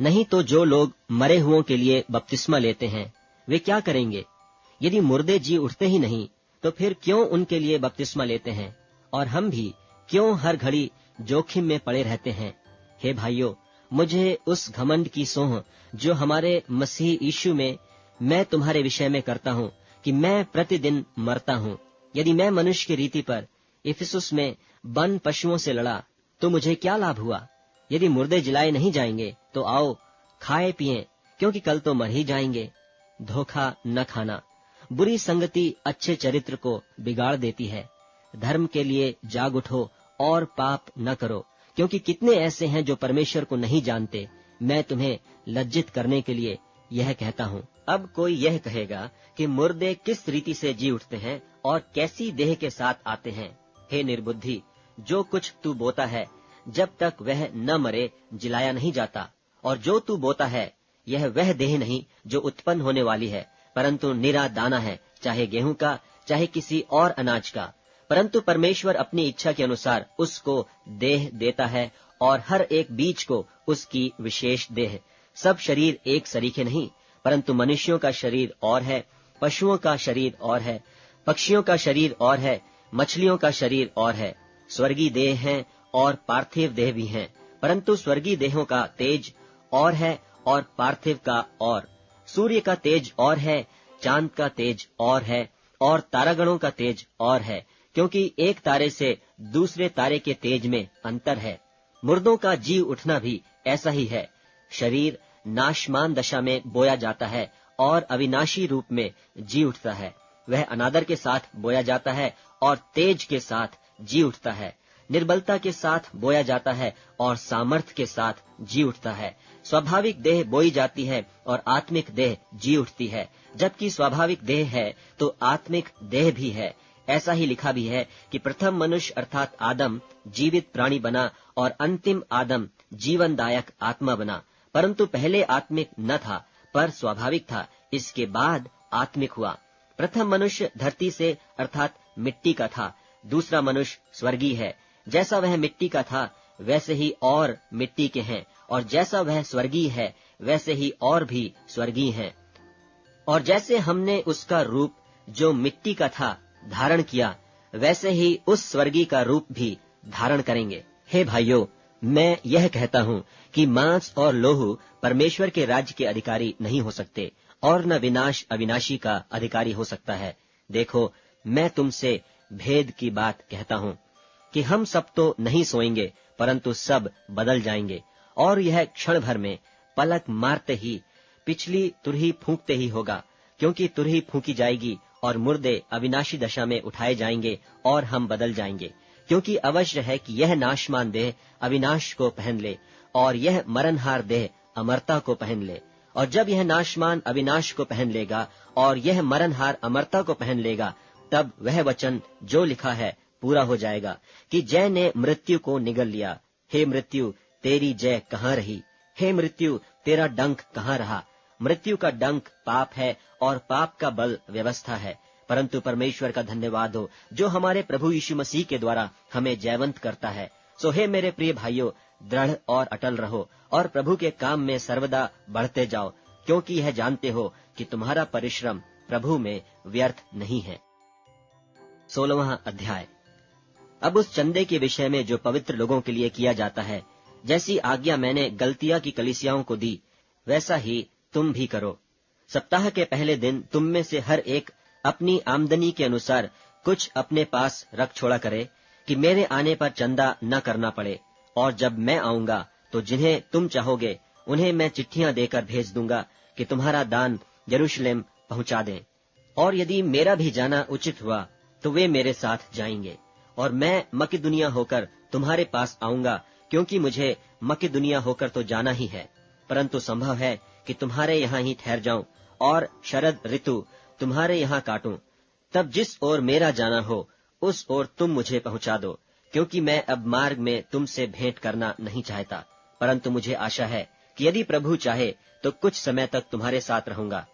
नहीं तो जो लोग मरे हुओं के लिए बपतिस्मा लेते हैं वे क्या करेंगे? यदि मुर्दे जी उठते ही नहीं तो फिर क्यों उनके लिए बपतिस्मा लेते हैं? और हम भी क्यों हर घड़ी जोखिम में पड़े रहते हैं? हे भाइयों, मुझे उस घमंड की सोह जो हमारे मसीह यीशु में मैं तुम्हारे विषय में करता हूँ कि मैं प्रतिदिन मरता हूँ। यदि मैं मनुष्य की रीति पर इफिसुस में वन पशुओं से लड़ा तो मुझे क्या लाभ हुआ? यदि मुर्दे जलाए नहीं जाएंगे तो आओ खाए पिएं, क्योंकि कल तो मर ही जाएंगे। धोखा न खाना। बुरी संगति अच्छे चरित्र को बिगाड़ देती है। धर्म के लिए जाग उठो और पाप न करो, क्योंकि कितने ऐसे हैं जो परमेश्वर को नहीं जानते। मैं तुम्हें लज्जित करने के लिए यह कहता हूँ। अब कोई यह कहेगा कि मुर्दे किस रीति से जी उठते हैं और कैसी देह के साथ आते हैं। हे निर्बुद्धि, जो कुछ तू बोता है जब तक वह न मरे जिलाया नहीं जाता, और जो तू बोता है यह वह देह नहीं जो उत्पन्न होने वाली है, परंतु निरा दाना है, चाहे गेहूं का चाहे किसी और अनाज का। परंतु परमेश्वर अपनी इच्छा के अनुसार उसको देह देता है, और हर एक बीज को उसकी विशेष देह। सब शरीर एक सरीखे नहीं, परंतु मनुष्यों का शरीर और है, पशुओं का शरीर और है, पक्षियों का शरीर और है, मछलियों का शरीर और है। स्वर्गीय देह हैं और पार्थिव देह भी हैं, परंतु स्वर्गीय देहों का तेज और है और पार्थिव का और। सूर्य का तेज और है, चांद का तेज और है, और तारागणों का तेज और है, क्योंकि एक तारे से दूसरे तारे के तेज में अंतर है। मुर्दों का जी उठना भी ऐसा ही है। शरीर नाशमान दशा में बोया जाता है और अविनाशी रूप में जी उठता है। वह अनादर के साथ बोया जाता है और तेज के साथ जी उठता है। निर्बलता के साथ बोया जाता है और सामर्थ्य के साथ जी उठता है। स्वाभाविक देह बोई जाती है और आत्मिक देह जी उठती है। जबकि स्वाभाविक देह है तो आत्मिक देह भी है। ऐसा ही लिखा भी है कि प्रथम मनुष्य अर्थात आदम जीवित प्राणी बना और अंतिम आदम जीवनदायक आत्मा बना। परंतु पहले आत्मिक न था, पर स्वाभाविक था, इसके बाद आत्मिक हुआ। प्रथम मनुष्य धरती से अर्थात मिट्टी का था, दूसरा मनुष्य स्वर्गीय है। जैसा वह मिट्टी का था वैसे ही और मिट्टी के हैं, और जैसा वह स्वर्गीय है वैसे ही और भी स्वर्गीय हैं। और जैसे हमने उसका रूप जो मिट्टी का था धारण किया, वैसे ही उस स्वर्गीय का रूप भी धारण करेंगे। हे भाइयों, मैं यह कहता हूँ कि मांस और लोहू परमेश्वर के राज्य के अधिकारी नहीं हो सकते, और न विनाश अविनाशी का अधिकारी हो सकता है। देखो, मैं तुमसे भेद की बात कहता हूँ कि हम सब तो नहीं सोएंगे, परंतु सब बदल जाएंगे। और यह क्षण भर में, पलक मारते ही, पिछली तुरही फूंकते ही होगा, क्योंकि तुरही फूंकी जाएगी और मुर्दे अविनाशी दशा में उठाए जाएंगे और हम बदल जाएंगे। क्योंकि अवश्य है कि यह नाशमान देह अविनाश को पहन ले और यह मरणहार देह अमरता को पहन ले। और जब यह नाशमान अविनाश को पहन लेगा और यह मरणहार अमरता को पहन लेगा, तब वह वचन जो लिखा है पूरा हो जाएगा कि जय ने मृत्यु को निगल लिया। हे मृत्यु, तेरी जय कहाँ रही? हे मृत्यु, तेरा डंक कहाँ रहा? मृत्यु का डंक पाप है और पाप का बल व्यवस्था है। परंतु परमेश्वर का धन्यवाद हो जो हमारे प्रभु यीशु मसीह के द्वारा हमें जयवंत करता है। सो हे मेरे प्रिय भाइयों, दृढ़ और अटल रहो और प्रभु के काम में सर्वदा बढ़ते जाओ, क्योंकि यह जानते हो कि तुम्हारा परिश्रम प्रभु में व्यर्थ नहीं है। 16वां अध्याय। अब उस चंदे के विषय में जो पवित्र लोगों के लिए किया जाता है, जैसी आज्ञा मैंने गलतिया की कलीसियाओं को दी, वैसा ही तुम भी करो। सप्ताह के पहले दिन तुम में से हर एक अपनी आमदनी के अनुसार कुछ अपने पास रख छोड़ा करे, कि मेरे आने पर चंदा न करना पड़े। और जब मैं आऊंगा तो जिन्हें तुम चाहोगे उन्हें मैं चिट्ठियां देकर भेज दूंगा कि तुम्हारा दान यरूशलेम पहुंचा दें। और यदि मेरा भी जाना उचित हुआ तो वे मेरे साथ जाएंगे, और मैं मकिदुनिया होकर तुम्हारे पास आऊंगा, क्योंकि मुझे मकिदुनिया होकर तो जाना ही है। परंतु संभव है कि तुम्हारे यहाँ ही ठहर जाऊं और शरद ऋतु तुम्हारे यहाँ काटूं। तब जिस ओर मेरा जाना हो उस ओर तुम मुझे पहुंचा दो, क्योंकि मैं अब मार्ग में तुमसे भेंट करना नहीं चाहता। परंतु मुझे आशा है कि यदि प्रभु चाहे तो कुछ समय तक तुम्हारे साथ रहूंगा।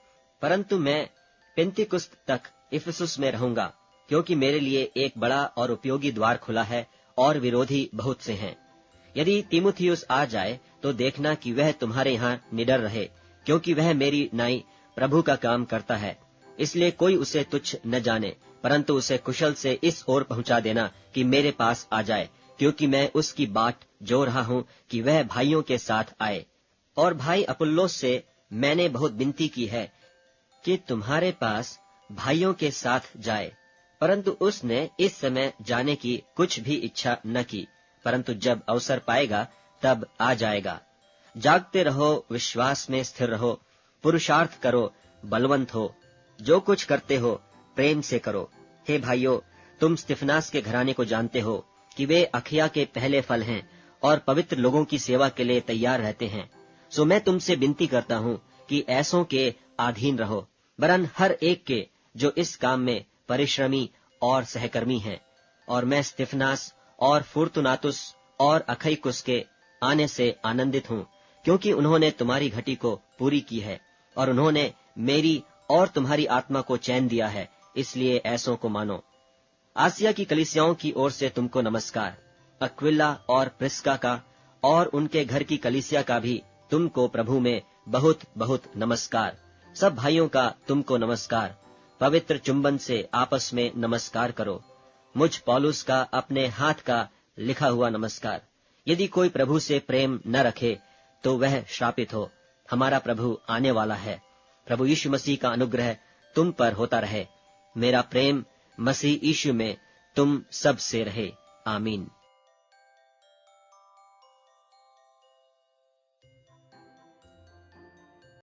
परंतु मैं पेंतिकुस्त तक इफिसुस में रहूंगा, क्योंकि मेरे लिए एक बड़ा और उपयोगी द्वार खुला है और विरोधी बहुत से हैं। यदि तीमुथियुस आ जाए तो देखना कि वह तुम्हारे यहाँ निडर रहे, क्योंकि वह मेरी नाई प्रभु का काम करता है। इसलिए कोई उसे तुच्छ न जाने, परंतु उसे कुशल से इस ओर पहुंचा देना कि मेरे पास आ जाए, क्योंकि मैं उसकी बाट जो रहा हूँ कि वह भाइयों के साथ आए। और भाई अपुल्लोस से मैंने बहुत विनती की है कि तुम्हारे पास भाइयों के साथ जाए। परंतु उसने इस समय जाने की कुछ भी इच्छा न की, परंतु जब अवसर पाएगा तब आ जाएगा। जागते रहो, विश्वास में स्थिर रहो, पुरुषार्थ करो, बलवंत हो, जो कुछ करते हो प्रेम से करो। हे भाइयों, तुम स्तिफनास के घराने को जानते हो कि वे अखिया के पहले फल हैं और पवित्र लोगों की सेवा के लिए तैयार रहते हैं। सो मैं तुमसे विनती करता हूँ कि ऐसों के अधीन रहो, वरन हर एक के जो इस काम में परिश्रमी और सहकर्मी हैं। और मैं स्तिफनास और फुर्तुनातुस और अखईकुस के आने से आनंदित हूँ, क्योंकि उन्होंने तुम्हारी घटी को पूरी की है और उन्होंने मेरी और तुम्हारी आत्मा को चैन दिया है, इसलिए ऐसों को मानो। आसिया की कलीसियाओं की ओर से तुमको नमस्कार। अक्विला और प्रिस्का का और उनके घर की कलीसिया का भी तुमको प्रभु में बहुत बहुत नमस्कार। सब भाइयों का तुमको नमस्कार। पवित्र चुंबन से आपस में नमस्कार करो। मुझ पौलुस का अपने हाथ का लिखा हुआ नमस्कार। यदि कोई प्रभु से प्रेम न रखे तो वह श्रापित हो। हमारा प्रभु आने वाला है। प्रभु यीशु मसीह का अनुग्रह तुम पर होता रहे। मेरा प्रेम मसीह यीशु में तुम सब से रहे। आमीन।